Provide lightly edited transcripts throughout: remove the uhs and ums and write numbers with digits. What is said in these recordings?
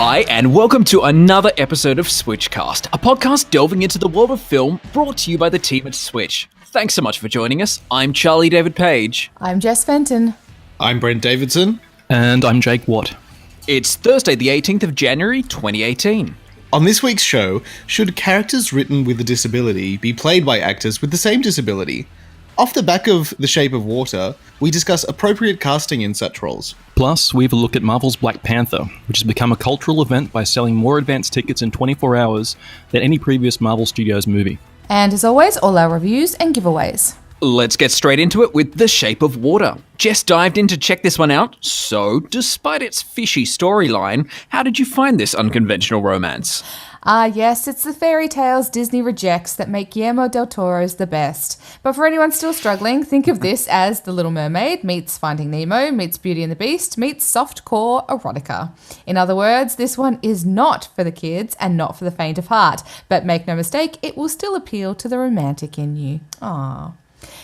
Hi, and welcome to another episode of SWITCHCast, a podcast delving into the world of film brought to you by the team at Switch. Thanks so much for joining us. I'm Charlie David Page. I'm Jess Fenton. I'm Brent Davidson. And I'm Jake Watt. It's Thursday, the 18th of January, 2018. On this week's show, should characters written with a disability be played by actors with the same disability? Off the back of The Shape of Water, we discuss appropriate casting in such roles. Plus, we have a look at Marvel's Black Panther, which has become a cultural event by selling more advance tickets in 24 hours than any previous Marvel Studios movie. And as always, all our reviews and giveaways. Let's get straight into it with The Shape of Water. Jess dived in to check this one out, so despite its fishy storyline, how did you find this unconventional romance? Yes, it's the fairy tales Disney rejects that make Guillermo del Toro's the best. But for anyone still struggling, think of this as The Little Mermaid meets Finding Nemo meets Beauty and the Beast meets softcore erotica. In other words, this one is not for the kids and not for the faint of heart. But make no mistake, it will still appeal to the romantic in you. Aww.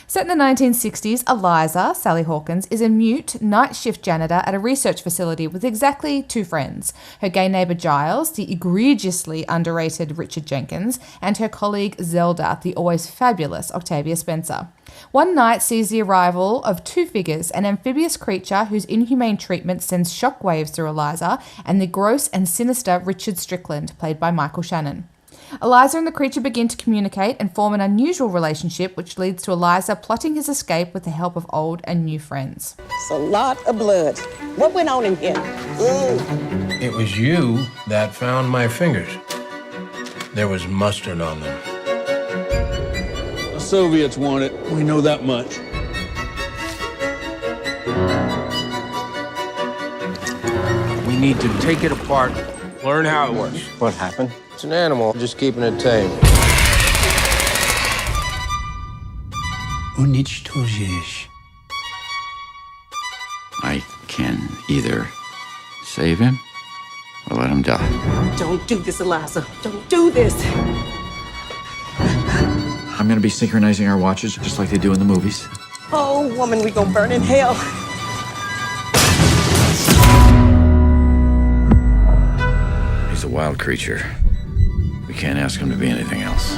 Set in the 1960s, Eliza, Sally Hawkins, is a mute night shift janitor at a research facility with exactly two friends, her gay neighbour Giles, the egregiously underrated Richard Jenkins, and her colleague Zelda, the always fabulous Octavia Spencer. One night sees the arrival of two figures, an amphibious creature whose inhumane treatment sends shockwaves through Eliza, and the gross and sinister Richard Strickland, played by Michael Shannon. Eliza and the creature begin to communicate and form an unusual relationship, which leads to Eliza plotting his escape with the help of old and new friends. It's a lot of blood. What went on in here? It was you that found my fingers. There was mustard on them. The Soviets want it. We know that much. We need to take it apart, learn how it works. What happened? It's an animal, just keeping it tame. I can either save him or let him die. Don't do this, Eliza. Don't do this. I'm gonna be synchronizing our watches just like they do in the movies. Oh, woman, we gonna burn in hell. He's a wild creature. We can't ask him to be anything else.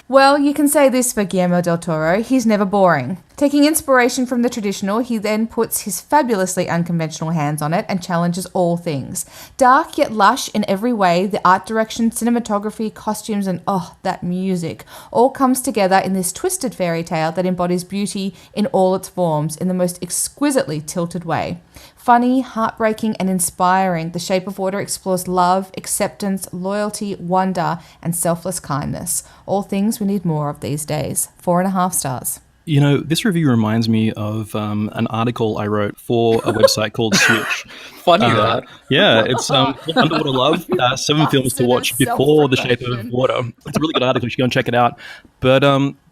Well, you can say this for Guillermo del Toro, he's never boring. Taking inspiration from the traditional, he then puts his fabulously unconventional hands on it and challenges all things. Dark yet lush in every way, the art direction, cinematography, costumes, and that music all comes together in this twisted fairy tale that embodies beauty in all its forms in the most exquisitely tilted way. Funny, heartbreaking, and inspiring, The Shape of Water explores love, acceptance, loyalty, wonder, and selfless kindness. All things we need more of these days. 4.5 stars. You know, this review reminds me of an article I wrote for a website called Switch. Funny that. Yeah, it's Underwater Love, 7 films to watch before The Shape of Water. It's a really good article. You should go and check it out. But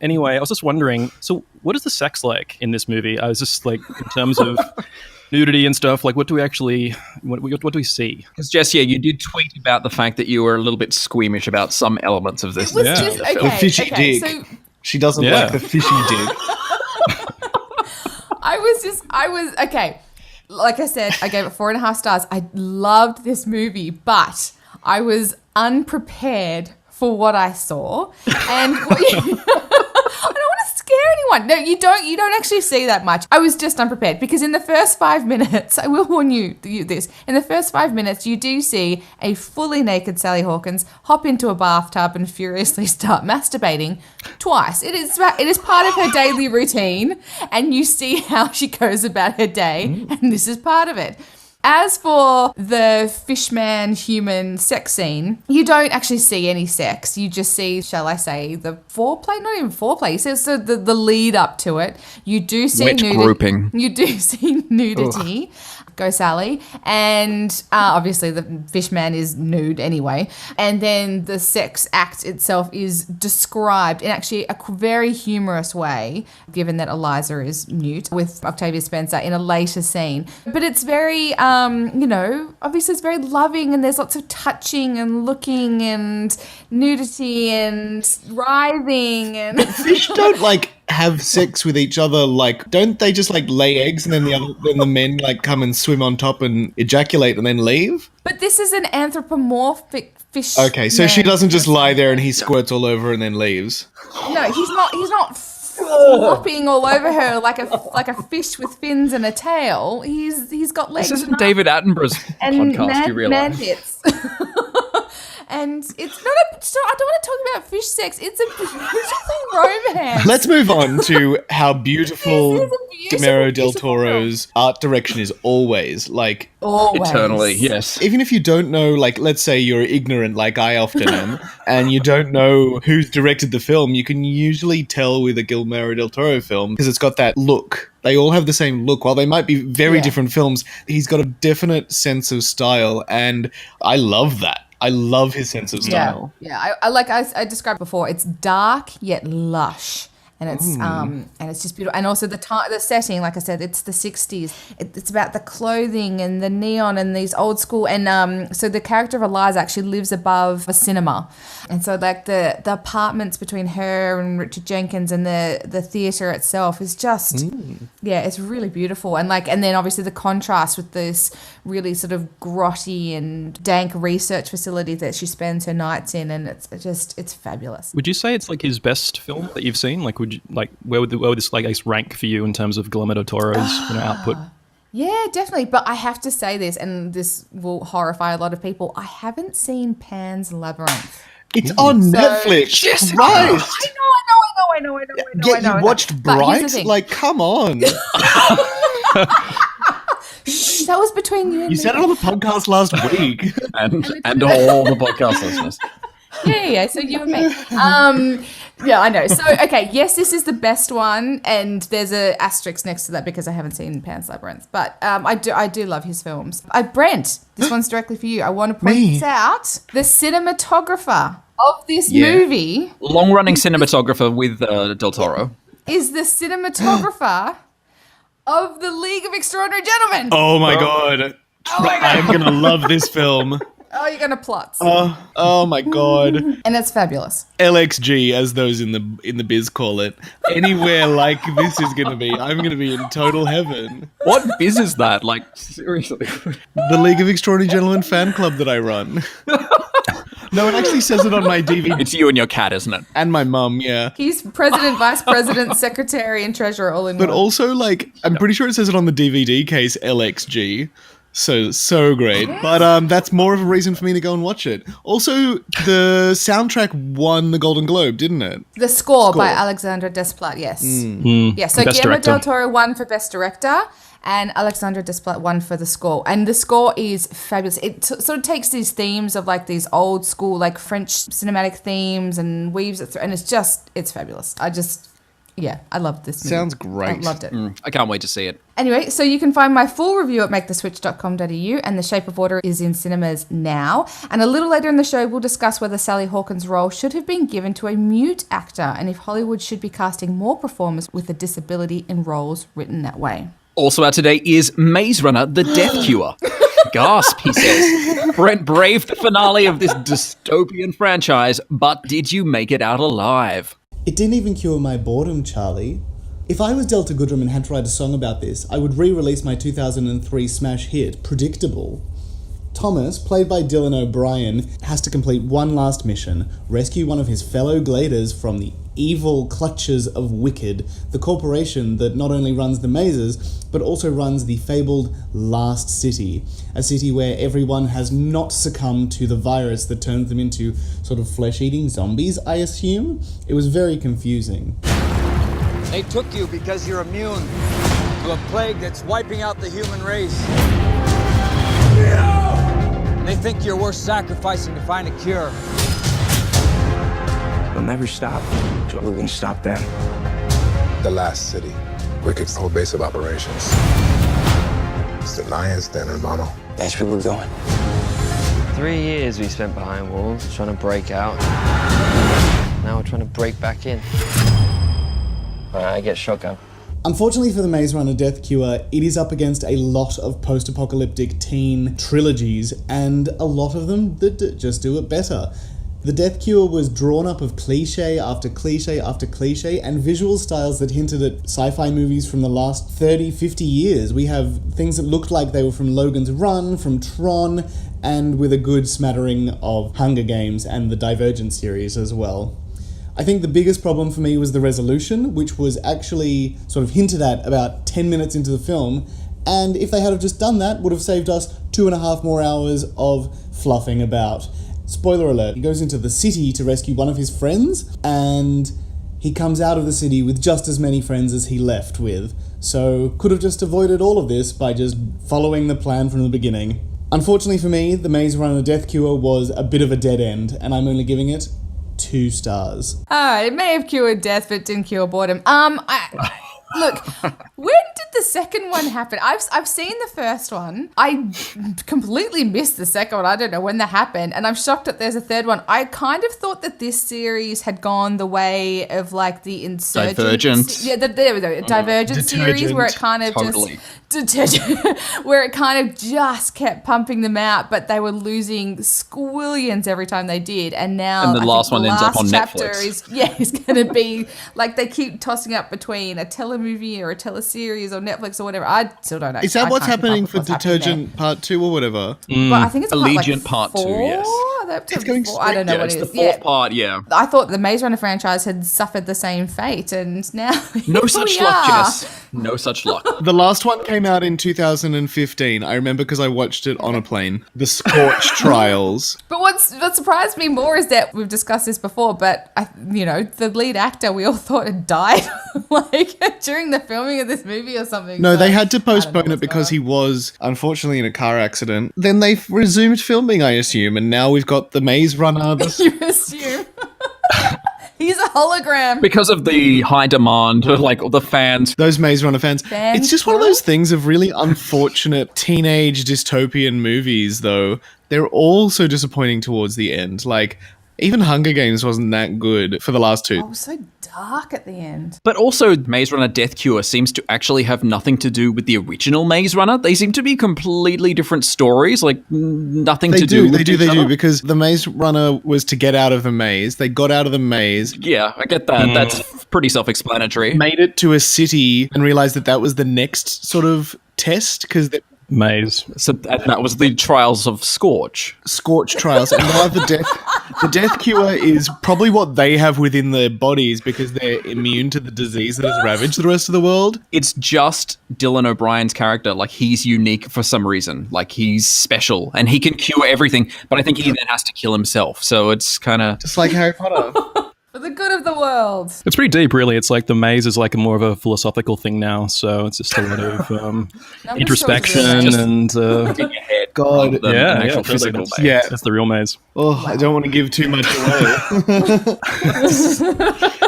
anyway, I was just wondering, so what is the sex like in this movie? I was just like, in terms of nudity and stuff, like what do we see? Because Jess, you did tweet about the fact that you were a little bit squeamish about some elements of this. It was just, okay, The fishy dig. so She doesn't like the fishy dig. I was, okay. Like I said, I gave it 4.5 stars. I loved this movie, but I was unprepared for what I saw. And I don't want to scare anyone. No, you don't actually see that much. I was just unprepared because in the first 5 minutes, I will warn you this, in the first 5 minutes, you do see a fully naked Sally Hawkins hop into a bathtub and furiously start masturbating twice. It is part of her daily routine, and you see how she goes about her day, and this is part of it. As for the fishman human sex scene, you don't actually see any sex. You just see, shall I say, the foreplay? Not even foreplay. So the lead up to it. You do see wet grouping. You do see nudity. Go Sally. And obviously the fishman is nude anyway. And then the sex act itself is described in actually a very humorous way, given that Eliza is mute, with Octavia Spencer in a later scene. But it's very, obviously it's very loving, and there's lots of touching and looking and nudity and writhing. And Fish don't have sex with each other? Like, don't they just like lay eggs and then the men like come and swim on top and ejaculate and then leave? But this is an anthropomorphic fish. Okay, so she doesn't just lie there and he squirts all over and then leaves. No, he's not flopping all over her like a fish with fins and a tail. He's got legs. This isn't David Attenborough's podcast, you realise. Man hits. And it's not I don't want to talk about fish sex. It's a beautiful romance. Let's move on to how beautiful This is a beautiful, Guillermo del beautiful Toro's art direction is always. Like, Always. Eternally, yes. even if you don't know, like, let's say you're ignorant like I often am, and you don't know who's directed the film, you can usually tell with a Guillermo del Toro film because it's got that look. They all have the same look. While they might be very different films, he's got a definite sense of style, and I love that. I love his sense of style. Yeah. I described before. It's dark yet lush, and it's just beautiful. And also the setting, like I said, it's the 60s. It's about the clothing and the neon and these old school. And so the character of Eliza actually lives above a cinema, and so like the apartments between her and Richard Jenkins and the theater itself is just it's really beautiful. And then obviously the contrast with this really sort of grotty and dank research facility that she spends her nights in, and it's fabulous. Would you say it's like his best film that you've seen? Like, where would this like rank for you in terms of Guillermo del Toro's output? Yeah, definitely. But I have to say this, and this will horrify a lot of people. I haven't seen Pan's Labyrinth. It's on Netflix. Yes, Christ. I know. You watched But here's the Bright? thing. Like, come on. That was between you and me. You said it on the podcast last week. and all the podcast listeners. Yeah. So you and me. Yeah, I know. So, okay, yes, this is the best one, and there's a asterisk next to that because I haven't seen Pan's Labyrinth. But I do love his films. Brent, this one's directly for you. I want to point out the cinematographer of this movie. Long-running cinematographer with Del Toro. Is the cinematographer of The League of Extraordinary Gentlemen. Oh my god. I'm going to love this film. Oh, you're going to plot. Oh my god. And it's fabulous. LXG, as those in the biz call it. Anywhere like this is going to be, I'm going to be in total heaven. What biz is that? Like, seriously. The League of Extraordinary Gentlemen fan club that I run. No, it actually says it on my DVD. It's you and your cat, isn't it? And my mum, yeah. He's president, vice president, secretary, and treasurer all in one. But also, like, I'm pretty sure it says it on the DVD case, LXG. So great. Yes. But that's more of a reason for me to go and watch it. Also, the soundtrack won the Golden Globe, didn't it? The score by Alexandre Desplat, yes. Yeah, so Best Guillermo director. del Toro won for Best Director, and Alexandre Desplat won for the score. And the score is fabulous. It sort of takes these themes of like these old school like French cinematic themes and weaves it through, and it's fabulous. I loved this movie. Sounds great. I loved it. I can't wait to see it. Anyway, so you can find my full review at maketheswitch.com.au, and The Shape of Water is in cinemas now. And a little later in the show, we'll discuss whether Sally Hawkins' role should have been given to a mute actor, and if Hollywood should be casting more performers with a disability in roles written that way. Also out today is Maze Runner, The Death Cure. Gasp, he says. Brent braved the finale of this dystopian franchise, but did you make it out alive? It didn't even cure my boredom, Charlie. If I was Delta Goodrem and had to write a song about this, I would re-release my 2003 smash hit, Predictable. Thomas, played by Dylan O'Brien, has to complete one last mission, rescue one of his fellow Gladers from the evil clutches of Wicked, the corporation that not only runs the mazes, but also runs the fabled Last City, a city where everyone has not succumbed to the virus that turns them into sort of flesh-eating zombies, I assume? It was very confusing. They took you because you're immune to a plague that's wiping out the human race. They think you're worth sacrificing to find a cure. They'll never stop. So we're gonna stop them. The Last City, Wicked's whole base of operations. It's the lion's den, hermano. That's where we're going. 3 years we spent behind walls trying to break out. Now we're trying to break back in. I get shotgun. Unfortunately for the Maze Runner Death Cure, it is up against a lot of post-apocalyptic teen trilogies, and a lot of them that just do it better. The Death Cure was drawn up of cliche after cliche after cliche and visual styles that hinted at sci-fi movies from the last 30, 50 years. We have things that looked like they were from Logan's Run, from Tron, and with a good smattering of Hunger Games and the Divergent series as well. I think the biggest problem for me was the resolution, which was actually sort of hinted at about 10 minutes into the film, and if they had have just done that, would have saved us 2.5 more hours of fluffing about. Spoiler alert, he goes into the city to rescue one of his friends, and he comes out of the city with just as many friends as he left with, so could have just avoided all of this by just following the plan from the beginning. Unfortunately for me, The Maze Runner Death Cure was a bit of a dead end, and I'm only giving it 2 stars. It may have cured death, but didn't cure boredom. Look, when did the second one happen? I've seen the first one. I completely missed the second one. I don't know when that happened, and I'm shocked that there's a third one. I kind of thought that this series had gone the way of like the Insurgent. Divergent. Yeah, there we go. Divergent series where it kind of where it kind of just kept pumping them out, but they were losing squillions every time they did. And now the last one ends up on Netflix. Netflix. Is going to be like they keep tossing up between a telemovie or a teleseries or Netflix or whatever. I still don't know. Is that what's happening for Detergent Part 2 or whatever? But I think it's Allegiant Part 2, yes. It's going I don't know what it's it the is. fourth part, yeah. I thought the Maze Runner franchise had suffered the same fate, and now No such luck, Jess. No such luck. The last one came out in 2015. I remember because I watched it on a plane. The Scorch Trials. But what surprised me more is that we've discussed this before, but the lead actor we all thought had died like during the filming of this movie or something. No, they had to postpone it because he was unfortunately in a car accident. Then they resumed filming, I assume, and now we've got the Maze Runner. You assume. He's a hologram. Because of the high demand, like the fans. Those Maze Runner fans. It's just one of those things of really unfortunate teenage dystopian movies, though. They're all so disappointing towards the end. Like, even Hunger Games wasn't that good for the last 2. Oh, so dark at the end. But also, Maze Runner Death Cure seems to actually have nothing to do with the original Maze Runner. They seem to be completely different stories, like nothing to do with each other. Because the Maze Runner was to get out of the maze. They got out of the maze. Yeah, I get that. That's pretty self-explanatory. Made it to a city and realized that was the next sort of test, because maze. So that was the trials of Scorch trials, and now the death cure is probably what they have within their bodies because they're immune to the disease that has ravaged the rest of the world. It's just Dylan O'Brien's character. Like, he's unique for some reason. Like, he's special and he can cure everything, but I think he then has to kill himself. So it's kind of just like Harry Potter. For the good of the world. It's pretty deep, really. It's like the maze is like more of a philosophical thing now, so it's just a lot of introspection and God, yeah, physical maze. Yeah, that's the real maze. Oh, I don't want to give too much away.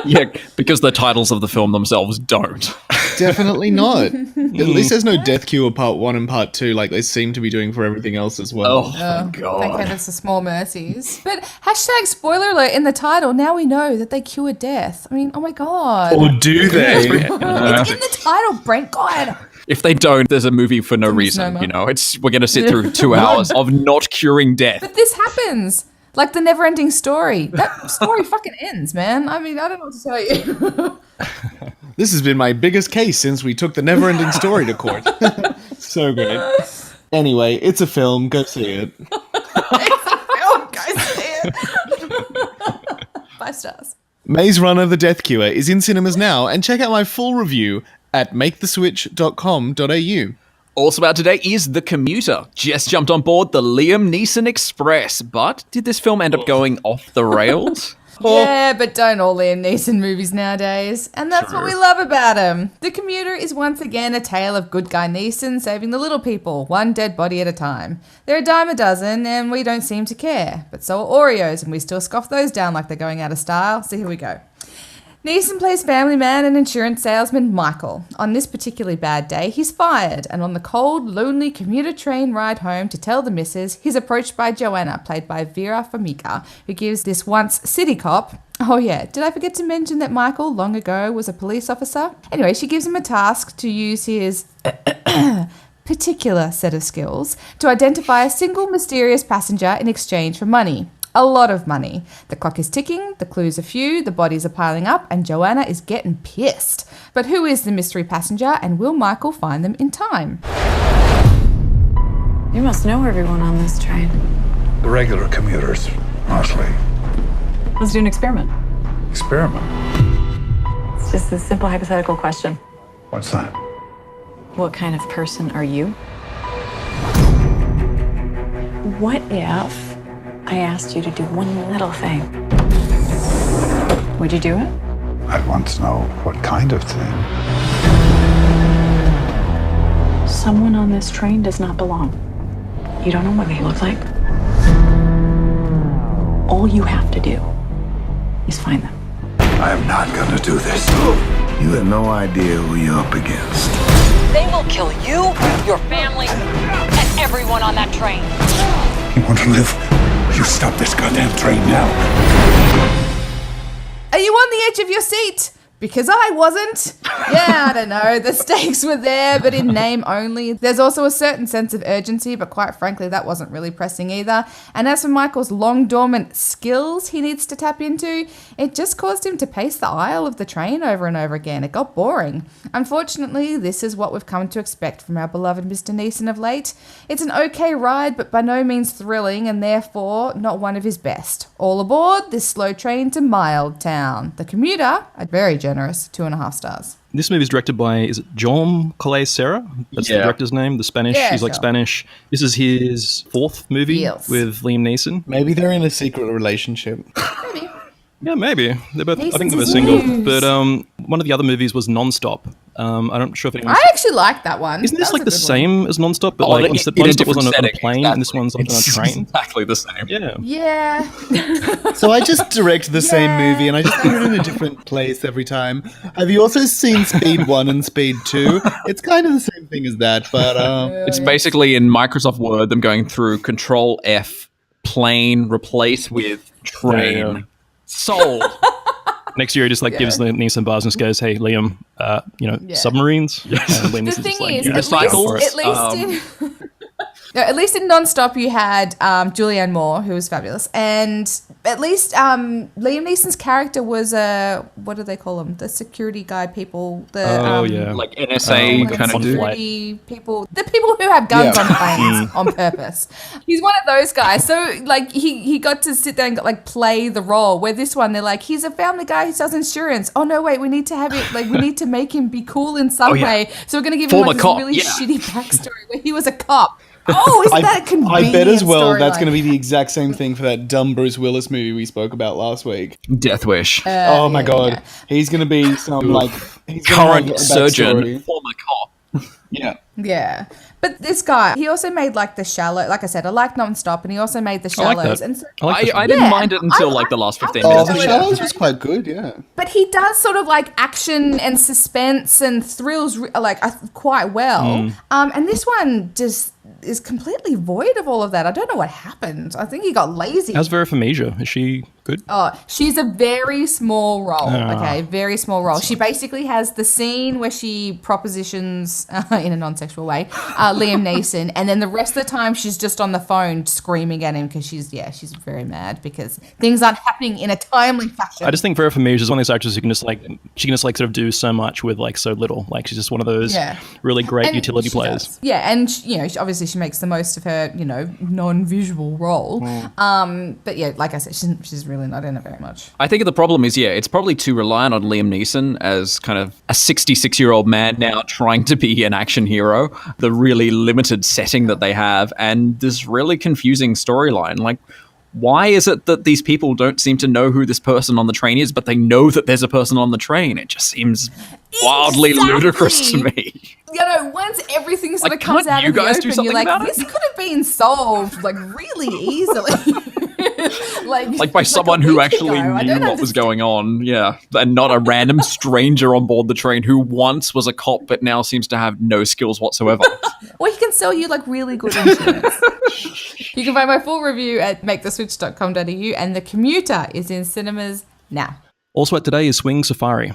Yeah, because the titles of the film themselves don't. Definitely not. At least there's no Death Cure Part 1 and Part 2 like they seem to be doing for everything else as well. Oh, thank God. Thank heavens for small mercies. But hashtag spoiler alert in the title, now we know that they cure death. I mean, oh my God. Or do they? It's in the title, Brent. God. If they don't, there's a movie for no reason. We're going to sit through 2 hours of not curing death. But this happens. Like the never-ending story. That story fucking ends, man. I mean, I don't know what to tell you. This has been my biggest case since we took the never-ending story to court. So great. Anyway, it's a film. Go see it. It's a film. Go see it. 5 stars. Maze Runner The Death Cure is in cinemas now, and check out my full review at maketheswitch.com.au. Also out today is The Commuter. Jess jumped on board the Liam Neeson Express, but did this film end up going off the rails? Yeah, but don't all Liam Neeson movies nowadays. And that's what we love about him. The Commuter is once again a tale of good guy Neeson saving the little people, one dead body at a time. They're a dime a dozen, and we don't seem to care. But so are Oreos, and we still scoff those down like they're going out of style. So here we go. Neeson plays family man and insurance salesman Michael. On this particularly bad day, he's fired, and on the cold, lonely commuter train ride home to tell the missus, he's approached by Joanna, played by Vera Farmiga, who gives this once city cop... Oh yeah, did I forget to mention that Michael, long ago, was a police officer? Anyway, she gives him a task to use his... particular set of skills to identify a single mysterious passenger in exchange for money. A lot of money. The clock is ticking, the clues are few, the bodies are piling up, and Joanna is getting pissed. But who is the mystery passenger, and will Michael find them in time? You must know everyone on this train. The regular commuters, mostly. Let's do an experiment. Experiment? It's just a simple hypothetical question. What's that? What kind of person are you? What if I asked you to do one little thing? Would you do it? I'd want to know what kind of thing. Someone on this train does not belong. You don't know what they look like. All you have to do is find them. I am not gonna do this. You have no idea who you're up against. They will kill you, your family, and everyone on that train. You want to live? You stop this goddamn train now. Are you on the edge of your seat? Because I wasn't. Yeah, I don't know. The stakes were there, but in name only. There's also a certain sense of urgency, but quite frankly, that wasn't really pressing either. And as for Michael's long dormant skills he needs to tap into, it just caused him to pace the aisle of the train over and over again. It got boring. Unfortunately, this is what we've come to expect from our beloved Mr. Neeson of late. It's an okay ride, but by no means thrilling, and therefore not one of his best. All aboard this slow train to Mild Town. The Commuter, a very generous 2.5 stars. This movie is directed by, is it Jaume Collet-Serra? That's the director's name, the Spanish. Yeah, He's like sure. Spanish. This is his 4th movie Yes. with Liam Neeson. Maybe they're in a secret relationship. Yeah, maybe. They're both, I think Neeson's they were his single. muse. But one of the other movies was Non-Stop. I'm not sure if anyone... I actually like that one. Isn't this That like the was a good one. same as Non-Stop? But Oh, like in instead, a Non-Stop was on different a setting, plane and this one's on a It's train. exactly the same. Yeah. Yeah. So I just direct the same movie and I just put it in a different place every time. Have you also seen Speed 1 and Speed 2? It's kind of the same thing as that, but It's basically in Microsoft Word them going through Control F, plane, replace with train. Yeah. Sold. Next year, he just like gives the Neeson bars and just goes, "Hey, Liam, submarines." And Liam The Neeson's thing just like, is, "Yeah, go for it." at least in Non-Stop you had Julianne Moore, who was fabulous, and at least Liam Neeson's character was what do they call them? The security guy people. Like NSA kind of dude. security people. The people who have guns on planes on purpose. He's one of those guys. So like he got to sit there and like play the role. Where this one they're like he's a family guy who sells insurance. Oh no, wait, we need to have it like we need to make him be cool in some way. So we're gonna give him like this really shitty backstory where he was a cop. Oh, isn't that a convenient I bet as well that's storyline? going to be the exact same thing for that dumb Bruce Willis movie we spoke about last week. Death Wish. Oh my god. Yeah. He's going to be some like he's current surgeon, former cop. Yeah. Yeah. But this guy, he also made like The Shallow. Like I said, I like Non-Stop, and he also made The Shallows. I like that. And so, I didn't mind it until like the last 15 minutes. Oh, The Shallows was quite good, yeah. but he does sort of like action and suspense and thrills quite well. And this one just is completely void of all of that. I don't know what happened. I think he got lazy. How's Vera Farmiga? Is she good? Oh, she's a very small role. Okay, very small role. She basically has the scene where she propositions in a non-sexual way Liam Neeson, and then the rest of the time she's just on the phone screaming at him because she's very mad because things aren't happening in a timely fashion. I just think Vera Farmiga is one of those actors who can just like sort of do so much with like so little. Like she's just one of those really great And utility she players. does. Yeah, and obviously she makes the most of her non-visual role. But yeah, like I said, she's really not in it very much. I think the problem is, it's probably too reliant on Liam Neeson as kind of a 66-year-old man now trying to be an action hero, the really limited setting that they have, and this really confusing storyline. Like, why is it that these people don't seem to know who this person on the train is, but they know that there's a person on the train? It just seems wildly ludicrous to me. Once everything sort of comes out of the open, you're like, this could have been solved like really easily. like by someone who actually knew what was going on, and not a random stranger on board the train who once was a cop but now seems to have no skills whatsoever. Or he can sell you like really good insurance. You can find my full review at maketheswitch.com.au, and The Commuter is in cinemas now. Also, today is Swing Safari.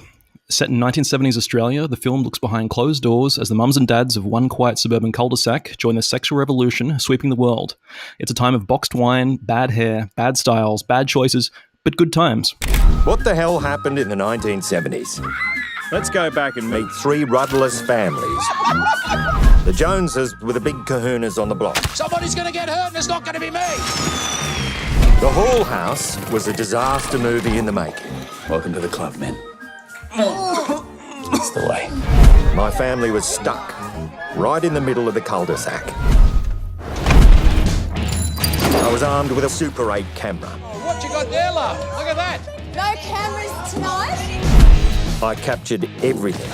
Set in 1970s Australia, the film looks behind closed doors as the mums and dads of one quiet suburban cul-de-sac join the sexual revolution sweeping the world. It's a time of boxed wine, bad hair, bad styles, bad choices, but good times. What the hell happened in the 1970s? Let's go back and meet three rudderless families. The Joneses were the big kahunas on the block. Somebody's going to get hurt and it's not going to be me. The Hall House was a disaster movie in the making. Welcome to the club, men. It's the way. My family was stuck right in the middle of the cul-de-sac. I was armed with a Super 8 camera. What you got there, love? Look at that. No cameras tonight? I captured everything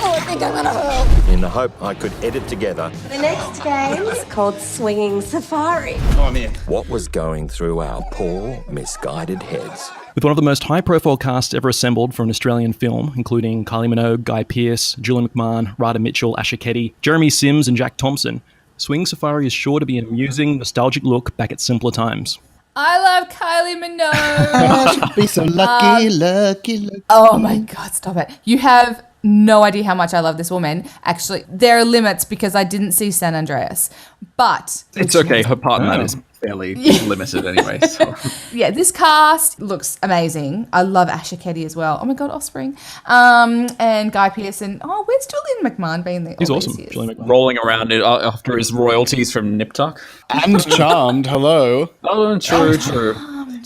Oh, I think I'm gonna hurl. in the hope I could edit together The next game is called Swinging Safari. Oh, I'm in. what was going through our poor, misguided heads. With one of the most high-profile casts ever assembled for an Australian film, including Kylie Minogue, Guy Pearce, Julian McMahon, Rada Mitchell, Asher Ketty, Jeremy Sims and Jack Thompson, Swing Safari is sure to be an amusing, nostalgic look back at simpler times. I love Kylie Minogue. Be so lucky. Oh my God, stop it. You have no idea how much I love this woman. Actually, there are limits because I didn't see San Andreas. But It's okay. Her part in that is fairly limited anyway. So. yeah, this cast looks amazing. I love Asher Ketty as well. Oh my God, Offspring. And Guy Pearce. And where's Julian McMahon been there? He's awesome. Julian McMahon. Rolling around it after his royalties from Nip Tuck. And Charmed, hello. Oh, true.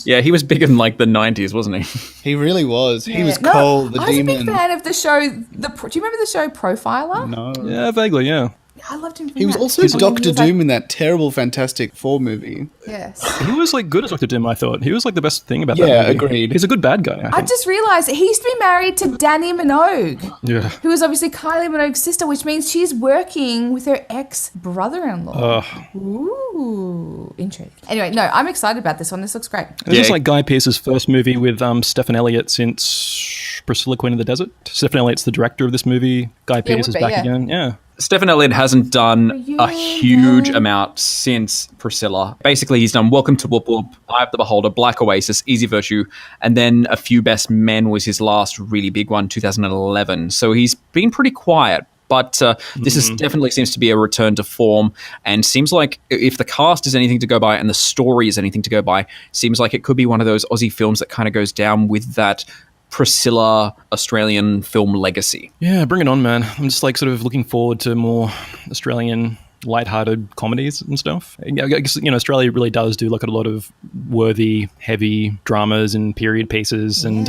Yeah, he was big in like the 90s, wasn't he? He really was. He was No, Cole, the I was demon. a big fan of the show. Do you remember the show Profiler? No. Yeah, vaguely, yeah. I loved him. He was also Dr. Doom in that terrible Fantastic Four movie. Yes. He was like good as Dr. Doom, I thought. He was like the best thing about that Yeah, movie. agreed. He's a good bad guy, I I think. just realised he used to be married to Danny Minogue, Yeah. who is obviously Kylie Minogue's sister, which means she's working with her ex-brother-in-law. Ooh, intrigue. Anyway, no, I'm excited about this one. This looks great. This is like Guy Pearce's first movie with Stephen Elliott since Priscilla, Queen of the Desert. Stephen Elliott's the director of this movie. Guy Pearce is back again. Yeah. Stephen Elliott hasn't done a huge amount since Priscilla. Basically, he's done Welcome to Whoop Whoop, Eye of the Beholder, Black Oasis, Easy Virtue, and then A Few Best Men was his last really big one, 2011. So he's been pretty quiet. But this is definitely seems to be a return to form, and seems like if the cast is anything to go by and the story is anything to go by, seems like it could be one of those Aussie films that kind of goes down with that Priscilla Australian film legacy. Yeah, bring it on, man. I'm just like sort of looking forward to more Australian lighthearted comedies and stuff. I guess, Australia really does do like a lot of worthy, heavy dramas and period pieces, and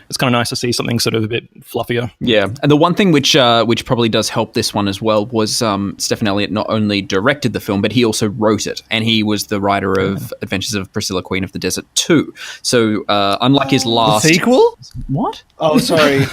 it's kind of nice to see something sort of a bit fluffier. Yeah, and the one thing which probably does help this one as well was Stephen Elliott not only directed the film, but he also wrote it, and he was the writer of Adventures of Priscilla, Queen of the Desert 2. So unlike his last... The sequel? What? Oh, sorry.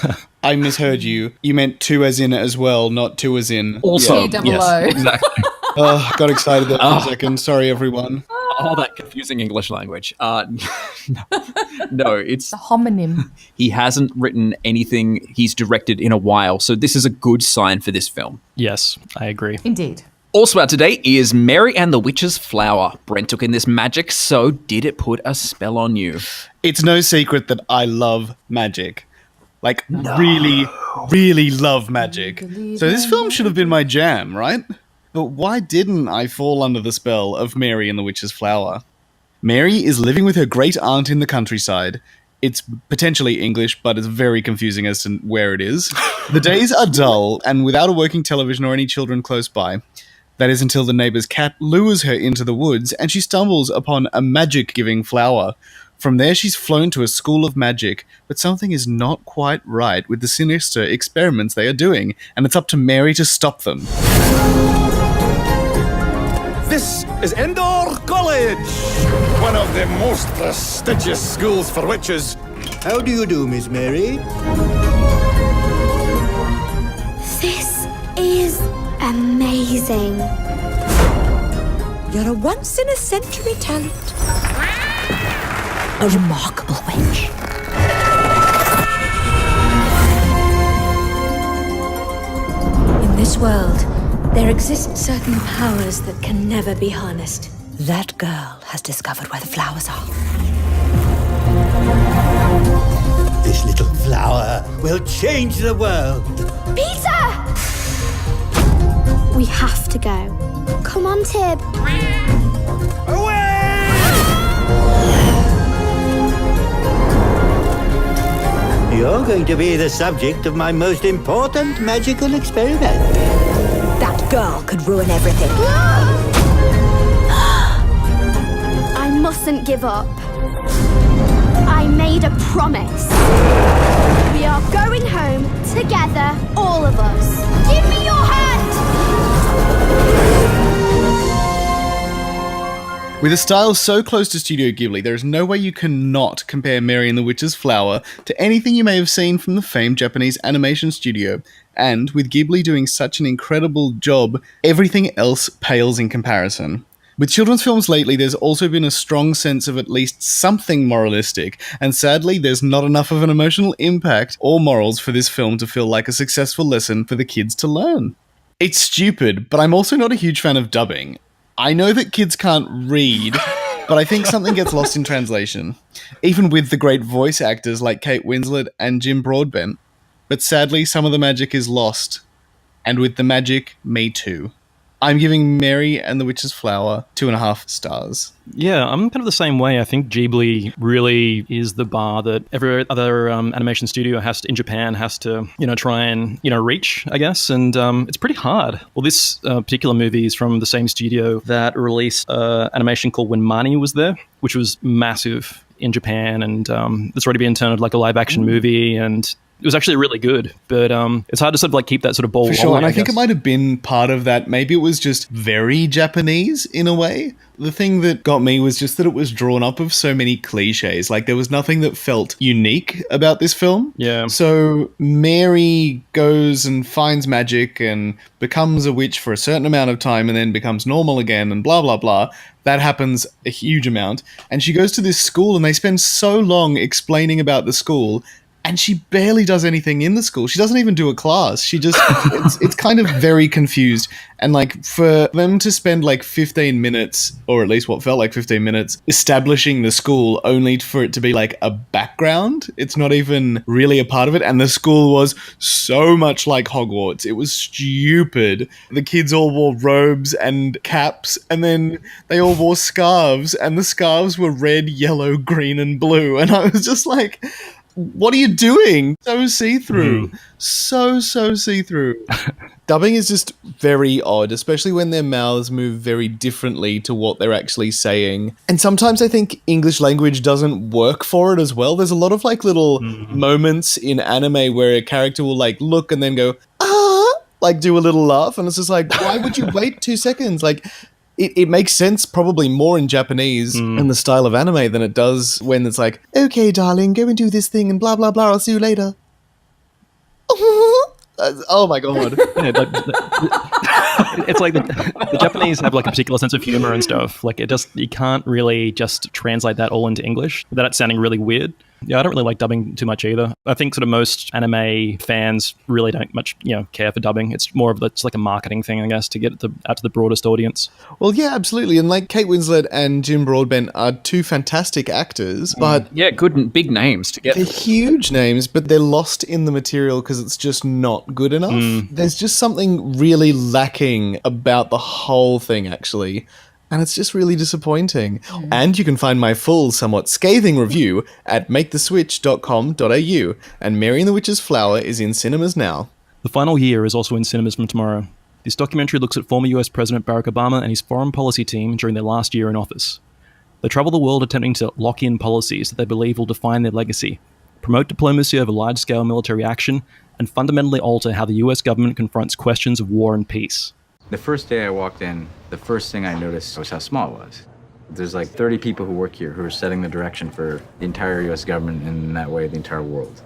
I misheard you. You meant two as in as well, not two as in. Also, T-double-O. exactly. Got excited there for a second. Sorry, everyone. All that confusing English language. No, it's a homonym. He hasn't written anything he's directed in a while, so this is a good sign for this film. Yes, I agree. Indeed. Also out today is Mary and the Witch's Flower. Brent took in this magic, so did it put a spell on you? It's no secret that I love magic. Like, really, really love magic. So this film should have been my jam, right? But why didn't I fall under the spell of Mary and the Witch's Flower? Mary is living with her great aunt in the countryside. It's potentially English, but it's very confusing as to where it is. The days are dull, and without a working television or any children close by. That is until the neighbor's cat lures her into the woods, and she stumbles upon a magic-giving flower. From there, she's flown to a school of magic, but something is not quite right with the sinister experiments they are doing, and it's up to Mary to stop them. This is Endor College, one of the most prestigious schools for witches. How do you do, Miss Mary? This is amazing. You're a once-in-a-century talent. A remarkable witch. In this world, there exist certain powers that can never be harnessed. That girl has discovered where the flowers are. The This little flower will change the world. Peter! We have to go. Come on, Tib. You're going to be the subject of my most important magical experiment. That girl could ruin everything. I mustn't give up. I made a promise. We are going home together, all of us. Give me your hand! With a style so close to Studio Ghibli, there is no way you cannot compare Mary and the Witch's Flower to anything you may have seen from the famed Japanese animation studio. And with Ghibli doing such an incredible job, everything else pales in comparison. With children's films lately, there's also been a strong sense of at least something moralistic, and sadly, there's not enough of an emotional impact or morals for this film to feel like a successful lesson for the kids to learn. It's stupid, but I'm also not a huge fan of dubbing. I know that kids can't read, but I think something gets lost in translation, even with the great voice actors like Kate Winslet and Jim Broadbent. But sadly, some of the magic is lost, and with the magic, me too. I'm giving Mary and the Witch's Flower 2.5 stars. Yeah, I'm kind of the same way. I think Ghibli really is the bar that every other animation studio in Japan has to, try and, reach, I guess. And it's pretty hard. Well, this particular movie is from the same studio that released animation called When Marnie Was There, which was massive in Japan. And it's already been turned like a live action movie, and it was actually really good, but it's hard to sort of like keep that sort of ball rolling. For sure, and I think it might have been part of that. Maybe it was just very Japanese in a way. The thing that got me was just that it was drawn up of so many cliches. Like, there was nothing that felt unique about this film. Yeah. So Mary goes and finds magic and becomes a witch for a certain amount of time and then becomes normal again and blah, blah, blah. That happens a huge amount. And she goes to this school and they spend so long explaining about the school, and she barely does anything in the school. She doesn't even do a class. She just, it's kind of very confused. And like, for them to spend like 15 minutes, or at least what felt like 15 minutes, establishing the school only for it to be like a background, it's not even really a part of it. And the school was so much like Hogwarts. It was stupid. The kids all wore robes and caps, and then they all wore scarves, and the scarves were red, yellow, green, and blue. And I was just like, what are you doing? So see-through. So see-through. Dubbing is just very odd, especially when their mouths move very differently to what they're actually saying. And sometimes I think English language doesn't work for it as well. There's a lot of like little moments in anime where a character will like look and then go, like do a little laugh. And it's just like, why would you wait 2 seconds? Like, It makes sense probably more in Japanese and the style of anime than it does when it's like, okay, darling, go and do this thing and blah, blah, blah, I'll see you later. Oh my God. It's like the Japanese have like a particular sense of humor and stuff. Like you can't really just translate that all into English without it sounding really weird. Yeah, I don't really like dubbing too much either. I think sort of most anime fans really don't much, care for dubbing. It's more of it's like a marketing thing, I guess, to get it out to the broadest audience. Well, yeah, absolutely. And like Kate Winslet and Jim Broadbent are two fantastic actors, but yeah, good and big names together. They're huge names, but they're lost in the material because it's just not good enough. There's just something really lacking about the whole thing, actually. And it's just really disappointing. And you can find my full, somewhat scathing review at maketheswitch.com.au. And Mary and the Witch's Flower is in cinemas now. The Final Year is also in cinemas from tomorrow. This documentary looks at former US President Barack Obama and his foreign policy team during their last year in office. They travel the world attempting to lock in policies that they believe will define their legacy, promote diplomacy over large-scale military action, and fundamentally alter how the US government confronts questions of war and peace. The first day I walked in, the first thing I noticed was how small it was. There's like 30 people who work here who are setting the direction for the entire US government and in that way the entire world.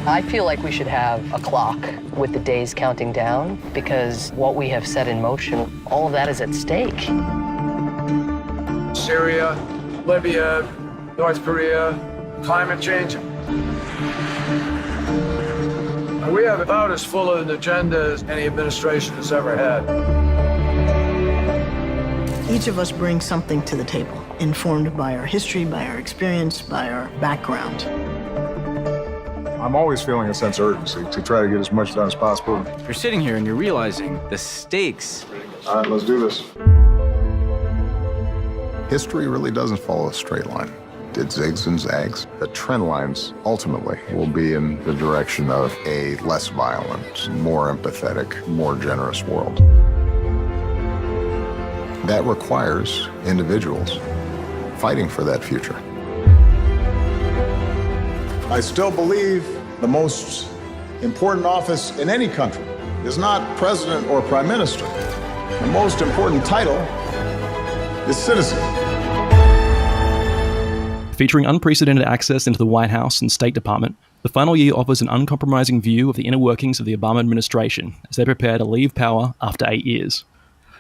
I feel like we should have a clock with the days counting down because what we have set in motion, all of that is at stake. Syria, Libya, North Korea, climate change. We have about as full of an agenda as any administration has ever had. Each of us brings something to the table, informed by our history, by our experience, by our background. I'm always feeling a sense of urgency to try to get as much done as possible. You're sitting here and you're realizing the stakes. All right, let's do this. History really doesn't follow a straight line. It zigs and zags. The trend lines ultimately will be in the direction of a less violent, more empathetic, more generous world. That requires individuals fighting for that future. I still believe the most important office in any country is not president or prime minister. The most important title is citizen. Featuring unprecedented access into the White House and State Department, the final year offers an uncompromising view of the inner workings of the Obama administration as they prepare to leave power after 8 years.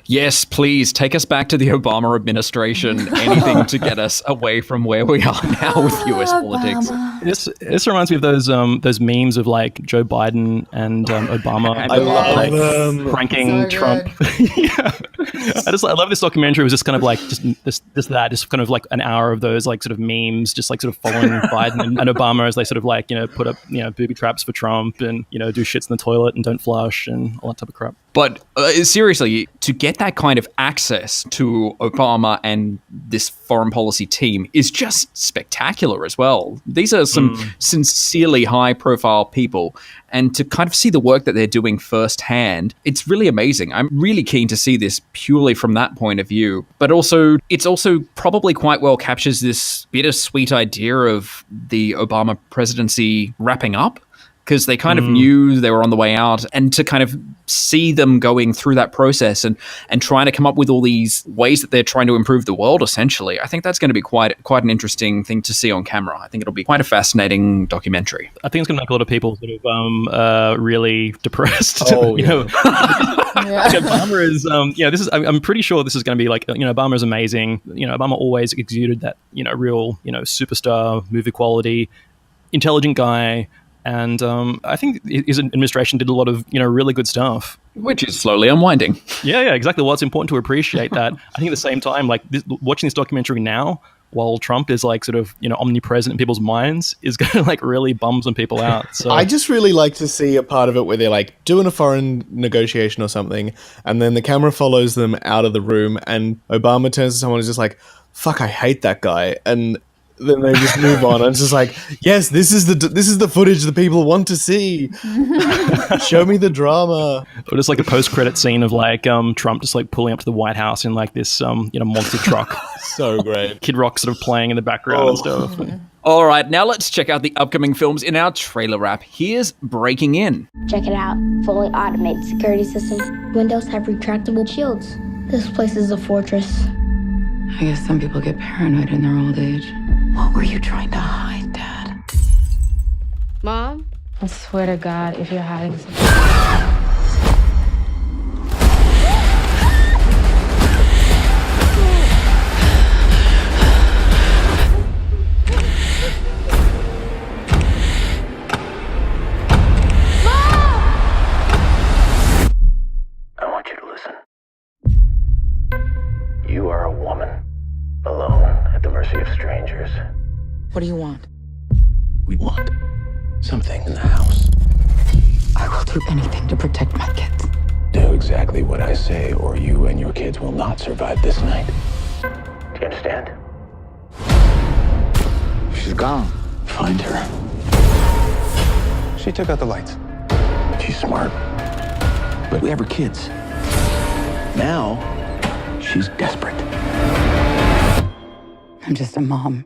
Yes, please take us back to the Obama administration. Anything to get us away from where we are now with US politics. This reminds me of those memes of like Joe Biden and Obama. I love them. Pranking so Trump. Yeah. I love this documentary. It was just kind of like just kind of like an hour of those like sort of memes, just like sort of following Biden and Obama as they sort of like, put up, booby traps for Trump and, do shits in the toilet and don't flush and all that type of crap. But seriously, to get that kind of access to Obama and this foreign policy team is just spectacular as well. These are some sincerely high-profile people, and to kind of see the work that they're doing firsthand, it's really amazing. I'm really keen to see this purely from that point of view. But also, it's also probably quite well captures this bittersweet idea of the Obama presidency wrapping up, because they kind of knew they were on the way out, and to kind of see them going through that process and trying to come up with all these ways that they're trying to improve the world, essentially. I think that's going to be quite an interesting thing to see on camera. I think it'll be quite a fascinating documentary. I think it's going to make a lot of people sort of really depressed. Oh, yeah. Obama is, this is. I'm pretty sure this is going to be like, Obama is amazing. Obama always exuded that, real, superstar movie quality, intelligent guy. And I think his administration did a lot of, really good stuff. Which is slowly unwinding. Yeah, exactly. Well, it's important to appreciate that. I think at the same time, like watching this documentary now, while Trump is like sort of, omnipresent in people's minds, is going to like really bum some people out. So I just really like to see a part of it where they're like doing a foreign negotiation or something, and then the camera follows them out of the room, and Obama turns to someone who's just like, fuck, I hate that guy. And then they just move on. And it's just like, yes, this is the footage the people want to see. Show me the drama. Or just like a post-credit scene of like Trump just like pulling up to the White House in like this monster truck. So great. Kid Rock sort of playing in the background and stuff. All right, now let's check out the upcoming films in our trailer wrap. Here's Breaking In. Check it out. Fully automated security system. Windows have retractable shields. This place is a fortress. I guess some people get paranoid in their old age. What were you trying to hide, Dad? Mom? I swear to God, if you're hiding something. I want you to listen. You are a woman, alone at the mercy of strangers. What do you want? We want something in the house. I will do anything to protect my kids. Do exactly what I say, or you and your kids will not survive this night. Do you understand? She's gone. Find her. She took out the lights. She's smart. But we have her kids. Now, she's desperate. I'm just a mom.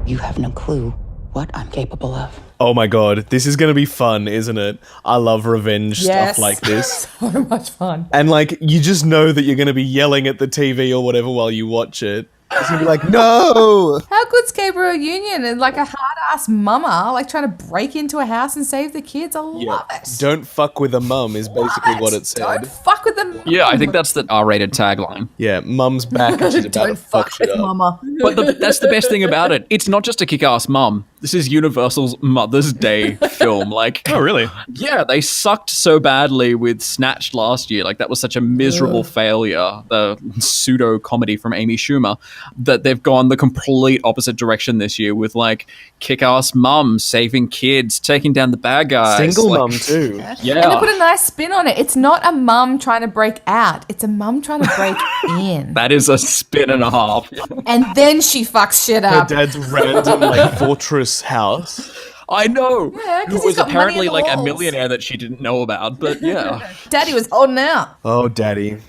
You have no clue what I'm capable of. Oh my god, this is going to be fun, isn't it? I love revenge stuff like this. So much fun. And like, you just know that you're going to be yelling at the TV or whatever while you watch it. It's going to be like, no! How good's Gabriel Union and like a hard-ass mama like trying to break into a house and save the kids? I love it. Don't fuck with a mum is basically what it said. Don't fuck with the mum. Yeah, I think that's the R-rated tagline. Yeah, mum's back and she's about to fuck shit up. Mama. But that's the best thing about it. It's not just a kick-ass mum. This is Universal's Mother's Day film. Like, oh, really? Yeah, they sucked so badly with Snatched last year. Like, that was such a miserable failure, the pseudo comedy from Amy Schumer, that they've gone the complete opposite direction this year with like kick-ass mum saving kids, taking down the bad guys. Single like, mum too. Yeah. And they put a nice spin on it. It's not a mum trying to break out. It's a mum trying to break in. That is a spin and a half. And then she fucks shit Her up. dad's random like fortress house. I know. Yeah, 'cause Who he's was got money apparently in the like a walls. millionaire that she didn't know about, but yeah. Daddy was holding out. Oh, daddy.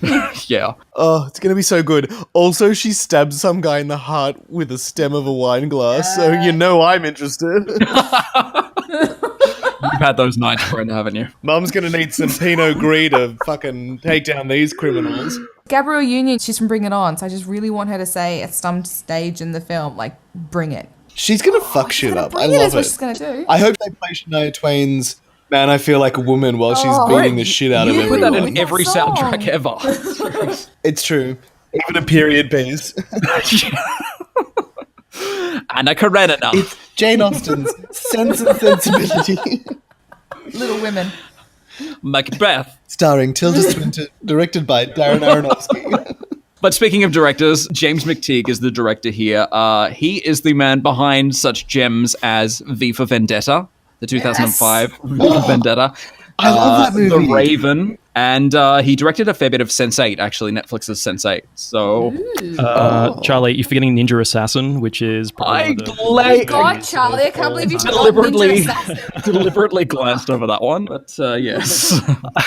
Yeah. Oh, it's going to be so good. Also, she stabbed some guy in the heart with a stem of a wine glass, so you know I'm interested. You've had those nights, Brent, haven't you? Mum's going to need some Pinot Gris to fucking take down these criminals. Gabrielle Union, she's from Bring It On, so I just really want her to say at some stage in the film, like, bring it. She's going to fuck shit up. I Bring it love is what it. she's going to do. I hope they play Shania Twain's Man, I Feel Like a Woman while she's Oh, beating the shit out of You put everyone. that in every soundtrack ever. It's true. Even a period piece. Anna Karenina. It's Jane Austen's Sense and Sensibility. Little Women. Macbeth. Starring Tilda Swinton, directed by Darren Aronofsky. But speaking of directors, James McTeague is the director here. He is the man behind such gems as V for Vendetta, the 2005 V for Vendetta. I love that movie. The Raven. And he directed a fair bit of Sense8, actually, Netflix's Sense8. So, Charlie, you're forgetting Ninja Assassin, which is probably God, Charlie, I can't believe you forgot deliberately, Ninja Assassin. deliberately glanced over that one. But yes.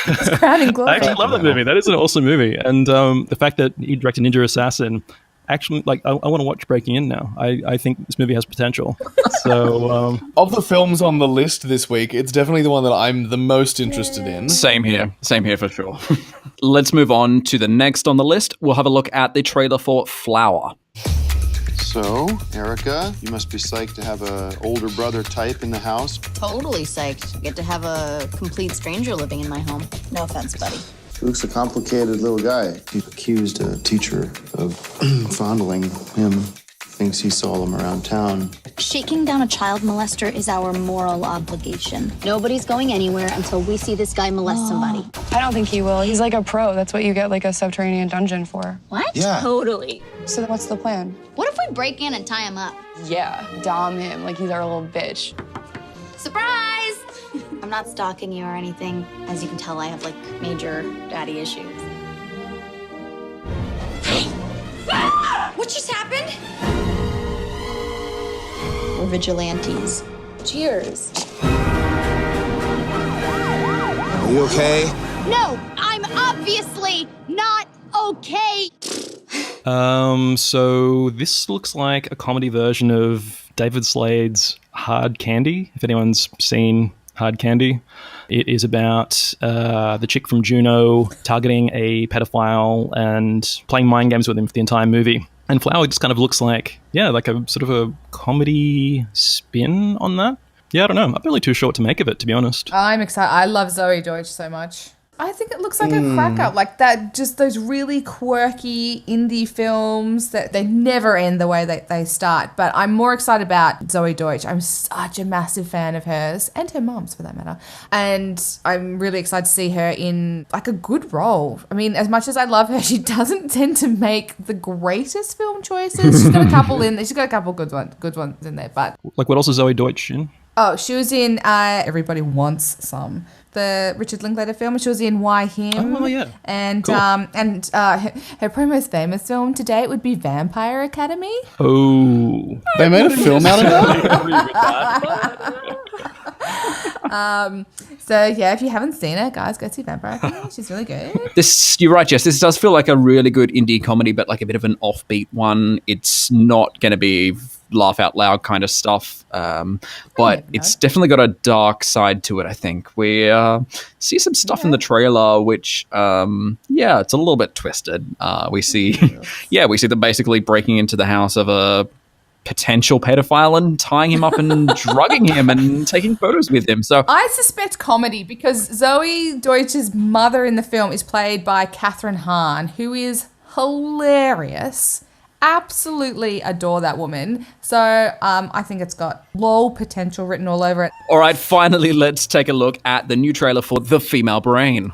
It's crowning glory. I actually love that movie. That is an awesome movie. And the fact that he directed Ninja Assassin, actually, like, I want to watch Breaking In now. I think this movie has potential. So, of the films on the list this week, it's definitely the one that I'm the most interested in. Same here for sure. Let's move on to the next on the list. We'll have a look at the trailer for Flower. So, Erica, you must be psyched to have a older brother type in the house. Totally psyched. Get to have a complete stranger living in my home. No offense, buddy. Luke's a complicated little guy. He accused a teacher of fondling him. Thinks he saw him around town. Shaking down a child molester is our moral obligation. Nobody's going anywhere until we see this guy molest somebody. I don't think he will. He's like a pro. That's what you get like a subterranean dungeon for. What? Yeah. Totally. So what's the plan? What if we break in and tie him up? Yeah, dom him like he's our little bitch. Surprise! I'm not stalking you or anything. As you can tell, I have like major daddy issues. What just happened? We're vigilantes. Cheers. Are you okay? No, I'm obviously not okay. So this looks like a comedy version of David Slade's Hard Candy, if anyone's seen Hard Candy. It is about the chick from Juno targeting a pedophile and playing mind games with him for the entire movie. And Flower just kind of looks like, like a sort of a comedy spin on that. Yeah, I don't know. I'm not really too sure what to make of it, to be honest. I'm excited. I love Zoe Deutsch so much. I think it looks like a cracker, like that. Just those really quirky indie films that they never end the way that they start. But I'm more excited about Zoe Deutsch. I'm such a massive fan of hers and her mom's, for that matter. And I'm really excited to see her in like a good role. I mean, as much as I love her, she doesn't tend to make the greatest film choices. She's got a couple in. She's got a couple good ones in there. But like, what else is Zoe Deutsch in? oh, she was in Everybody Wants Some, the Richard Linklater film. She was in Why Him? Oh, yeah. And Cool. her most famous film to date would be Vampire Academy. Oh. They made a film out of that? So yeah, if you haven't seen it, guys, go see Vampire Academy. She's really good. You're right, Jess. This does feel like a really good indie comedy, but like a bit of an offbeat one. It's not going to be laugh out loud kind of stuff, but it's definitely got a dark side to it. I think we see some stuff in the trailer, which it's a little bit twisted. We see them basically breaking into the house of a potential pedophile and tying him up and drugging him and taking photos with him. So I suspect comedy because Zoe Deutsch's mother in the film is played by Kathryn Hahn, who is hilarious absolutely adore that woman. So I think it's got lol potential written all over it. All right, finally, let's take a look at the new trailer for The Female Brain.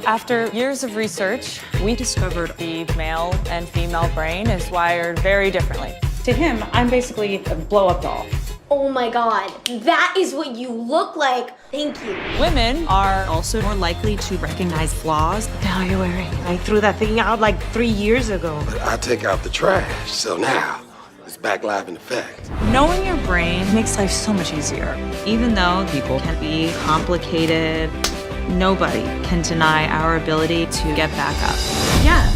After years of research, we discovered the male and female brain is wired very differently. To him, I'm basically a blow-up doll. Oh my god, that is what you look like. Thank you. Women are also more likely to recognize flaws. What the hell are you wearing? I threw that thing out like 3 years ago. But I take out the trash, so now it's back live in effect. Knowing your brain makes life so much easier. Even though people can be complicated, nobody can deny our ability to get back up. Yeah.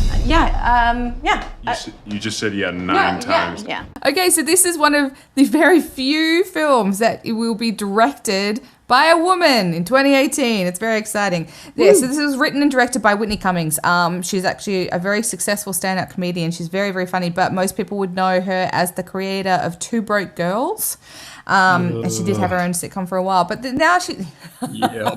You just said 9 times. Yeah. Okay, so this is one of the very few films that it will be directed by a woman in 2018. It's very exciting. Yeah, so this was written and directed by Whitney Cummings. She's actually a very successful stand-up comedian. She's very, very funny, but most people would know her as the creator of Two Broke Girls. And she did have her own sitcom for a while, but now she... Yeah.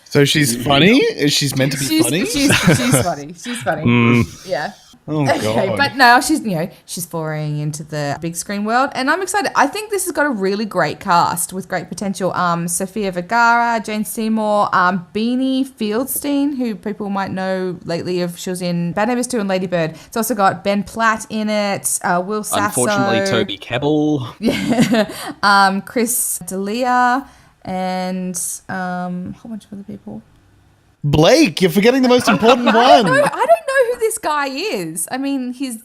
So she's funny? She's meant to be funny? She's funny. She's funny. Yeah. Oh, okay, God. but no, she's foraying into the big screen world, and I'm excited. I think this has got a really great cast with great potential. Sofia Vergara, Jane Seymour, Beanie Fieldstein, who people might know lately she was in Bad Neighbours 2 and Lady Bird. It's also got Ben Platt in it, Will Sasso. Unfortunately, Toby Kebbell. Yeah. Chris D'Elia, and a whole bunch of other people. Blake, you're forgetting the most important one. I don't know who this guy is. I mean, he's,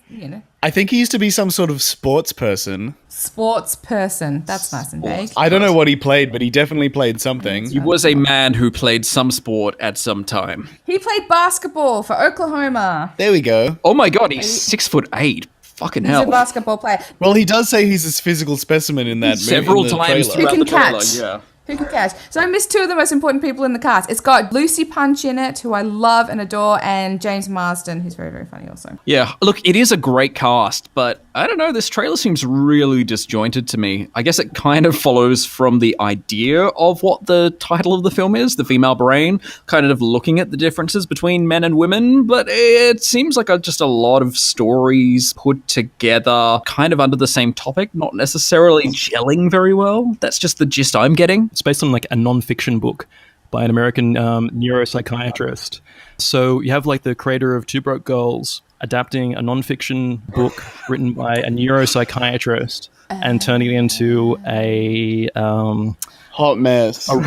I think he used to be some sort of sports person. Sports person. That's nice and vague. I don't know what he played, but he definitely played something. He was a man who played some sport at some time. He played basketball for Oklahoma. There we go. Oh my God, he's 6'8". Fucking hell. He's a basketball player. Well, he does say he's a physical specimen in that movie. Several times throughout the trailer, yeah. Who can catch? So I missed two of the most important people in the cast. It's got Lucy Punch in it, who I love and adore, and James Marsden, who's very, very funny also. Yeah, look, it is a great cast, but I don't know, this trailer seems really disjointed to me. I guess it kind of follows from the idea of what the title of the film is, The Female Brain, kind of looking at the differences between men and women, but it seems like just a lot of stories put together kind of under the same topic, not necessarily gelling very well. That's just the gist I'm getting. It's based on like a non-fiction book by an American neuropsychiatrist. So you have like the creator of Two Broke Girls adapting a non-fiction book written by a neuropsychiatrist and turning it into a hot mess. A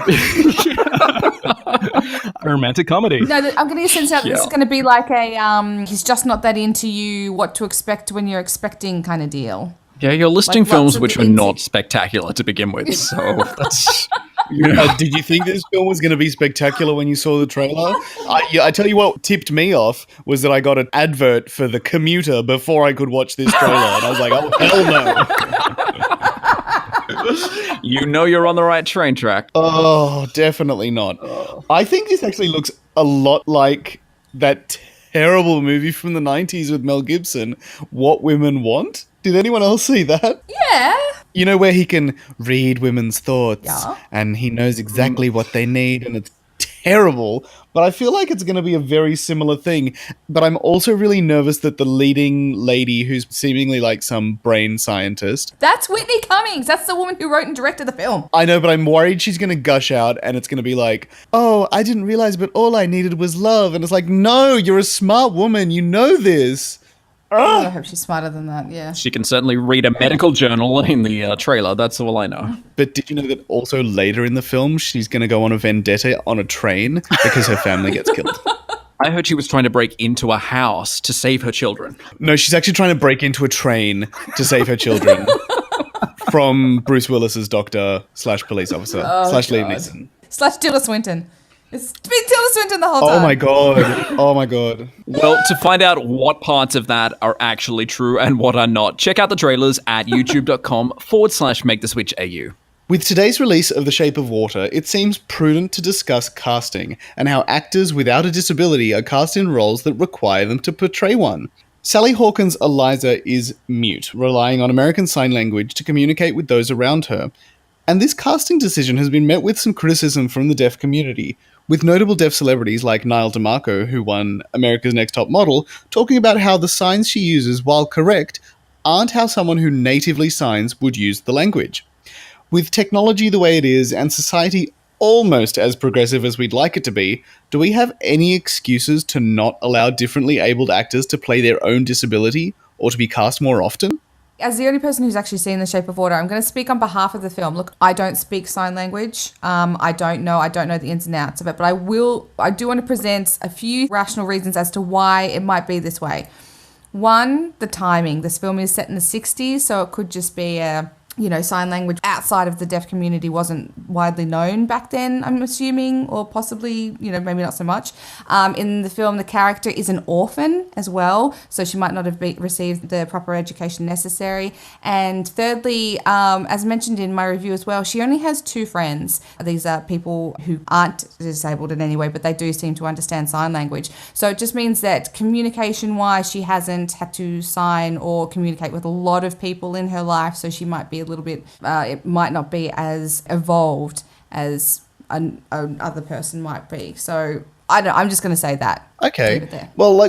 romantic comedy. No, I'm getting a sense that this is going to be like a he's just not that into you, what to expect when you're expecting kind of deal. Yeah, you're listing Like films lots of which were not spectacular to begin with, so that's... Did you think this film was going to be spectacular when you saw the trailer? I tell you what tipped me off was that I got an advert for the Commuter before I could watch this trailer, and I was like, oh, hell no. You know you're on the right train track. Oh, definitely not. I think this actually looks a lot like that terrible movie from the 90s with Mel Gibson, What Women Want. Did anyone else see that? Yeah. You know, where he can read women's thoughts Yeah. and he knows exactly what they need, and it's terrible, but I feel like it's going to be a very similar thing. But I'm also really nervous that the leading lady, who's seemingly like some brain scientist... That's Whitney Cummings. That's the woman who wrote and directed the film. I know, but I'm worried she's going to gush out and it's going to be like, oh, I didn't realize, but all I needed was love. And it's like, no, you're a smart woman. You know this. Oh, I hope she's smarter than that, yeah. She can certainly read a medical journal in the trailer, that's all I know. But did you know that also later in the film, she's going to go on a vendetta on a train because her family gets killed? I heard she was trying to break into a house to save her children. No, she's actually trying to break into a train to save her children from Bruce Willis's doctor / police officer / Liam Neeson. / Tilda Swinton. It's been Tilda Swinton the whole time. Oh my god. Oh my god. Well, to find out what parts of that are actually true and what are not, check out the trailers at youtube.com/MakeTheSwitchAU. With today's release of The Shape of Water, it seems prudent to discuss casting and how actors without a disability are cast in roles that require them to portray one. Sally Hawkins Eliza is mute, relying on American Sign Language to communicate with those around her. And this casting decision has been met with some criticism from the deaf community, with notable deaf celebrities like Nyle DiMarco, who won America's Next Top Model, talking about how the signs she uses, while correct, aren't how someone who natively signs would use the language. With technology the way it is and society almost as progressive as we'd like it to be, do we have any excuses to not allow differently abled actors to play their own disability or to be cast more often? As the only person who's actually seen The Shape of Water, I'm going to speak on behalf of the film. Look, I don't speak sign language. I don't know the ins and outs of it, but I do want to present a few rational reasons as to why it might be this way. One, the timing. This film is set in the 60s, so it could just be sign language outside of the deaf community wasn't widely known back then, I'm assuming, or possibly, maybe not so much. In the film, the character is an orphan as well, so she might not have received the proper education necessary. And thirdly, as mentioned in my review as well, she only has 2 friends. These are people who aren't disabled in any way, but they do seem to understand sign language. So it just means that communication-wise, she hasn't had to sign or communicate with a lot of people in her life, so she might be a little bit, it might not be as evolved as another person might be. So I don't know, I'm just going to say that. Okay. Well,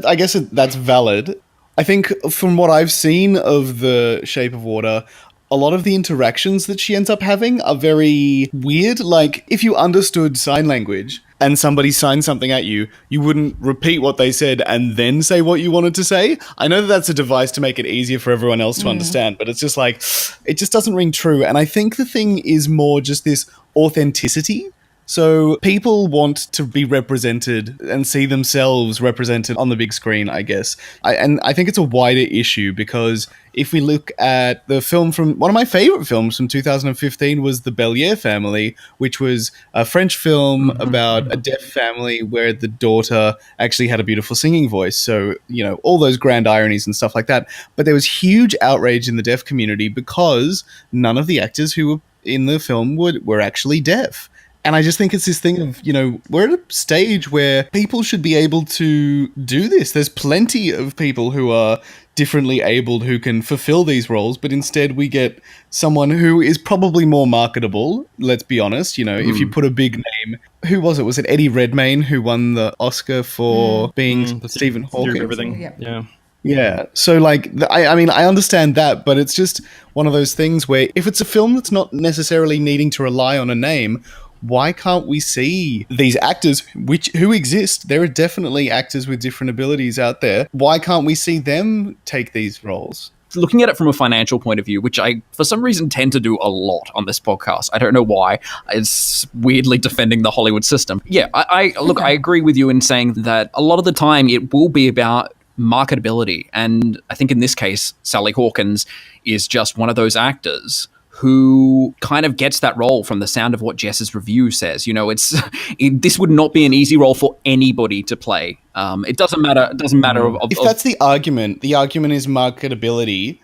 I guess that's valid. I think from what I've seen of The Shape of Water, a lot of the interactions that she ends up having are very weird. Like, if you understood sign language and somebody signed something at you, you wouldn't repeat what they said and then say what you wanted to say. I know that that's a device to make it easier for everyone else to understand, but it's just like, it just doesn't ring true. And I think the thing is more just this authenticity. So people want to be represented and see themselves represented on the big screen, I guess. And I think it's a wider issue because if we look at the film from one of my favorite films from 2015 was The Bel-Air Family, which was a French film about a deaf family where the daughter actually had a beautiful singing voice. So, all those grand ironies and stuff like that. But there was huge outrage in the deaf community because none of the actors who were in the film were actually deaf. And I just think it's this thing of, we're at a stage where people should be able to do this. There's plenty of people who are differently abled who can fulfill these roles, but instead we get someone who is probably more marketable, let's be honest. If you put a big name, who was it? Was it Eddie Redmayne who won the Oscar for being Stephen Hawking? Everything. Yeah. Yeah, so I understand that, but it's just one of those things where if it's a film that's not necessarily needing to rely on a name, why can't we see these actors who exist? There are definitely actors with different abilities out there. Why can't we see them take these roles? Looking at it from a financial point of view, which I, for some reason, tend to do a lot on this podcast. I don't know why. It's weirdly defending the Hollywood system. Yeah, I agree with you in saying that a lot of the time it will be about marketability. And I think in this case, Sally Hawkins is just one of those actors who kind of gets that role from the sound of what Jess's review says. This would not be an easy role for anybody to play. It doesn't matter. It doesn't matter. If that's the argument is marketability.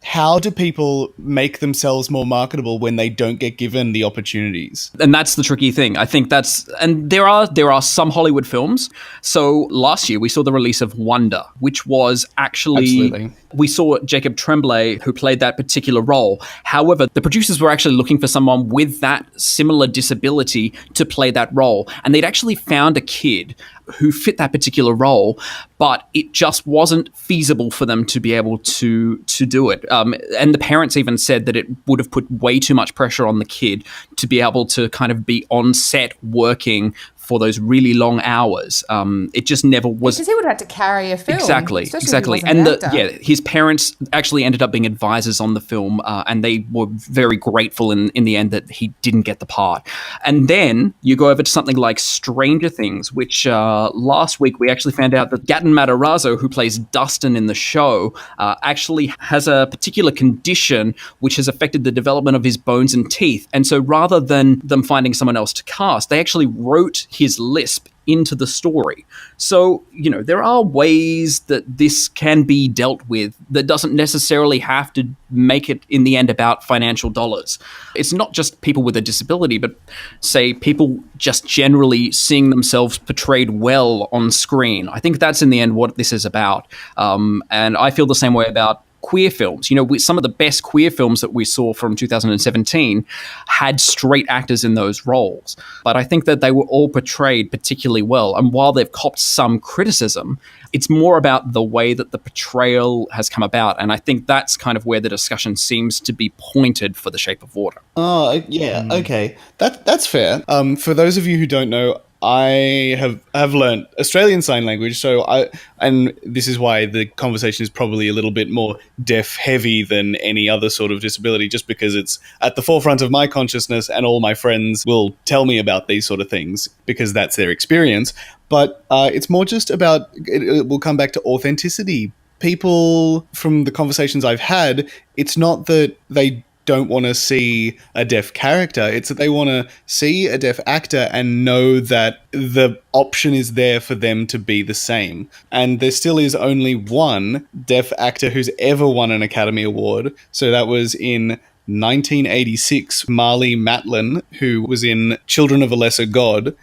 How do people make themselves more marketable when they don't get given the opportunities? And that's the tricky thing. I think and there are some Hollywood films. So last year we saw the release of Wonder, which was actually, Absolutely. We saw Jacob Tremblay who played that particular role. However, the producers were actually looking for someone with that similar disability to play that role. And they'd actually found a kid who fit that particular role, but it just wasn't feasible for them to be able to do it. And the parents even said that it would have put way too much pressure on the kid to be able to kind of be on set working for those really long hours. It just never was. Because he would have had to carry a film. Exactly. And his parents actually ended up being advisors on the film, and they were very grateful in the end that he didn't get the part. And then you go over to something like Stranger Things, which last week we actually found out that Gaten Matarazzo, who plays Dustin in the show, actually has a particular condition which has affected the development of his bones and teeth. And so rather than them finding someone else to cast, they actually wrote his lisp into the story. So, there are ways that this can be dealt with that doesn't necessarily have to make it in the end about financial dollars. It's not just people with a disability, but say people just generally seeing themselves portrayed well on screen. I think that's in the end what this is about. And I feel the same way about queer films. Some of the best queer films that we saw from 2017 had straight actors in those roles. But I think that they were all portrayed particularly well. And while they've copped some criticism, it's more about the way that the portrayal has come about. And I think that's kind of where the discussion seems to be pointed for The Shape of Water. Oh, yeah, okay. That's fair. For those of you who don't know, I have learned Australian Sign Language, and this is why the conversation is probably a little bit more deaf heavy than any other sort of disability, just because it's at the forefront of my consciousness and all my friends will tell me about these sort of things because that's their experience. But it's more just about, it will come back to authenticity. People, from the conversations I've had, it's not that they don't want to see a deaf character, it's that they want to see a deaf actor and know that the option is there for them to be the same. And there still is only one deaf actor who's ever won an Academy Award. So that was in 1986, Marlee Matlin, who was in Children of a Lesser God.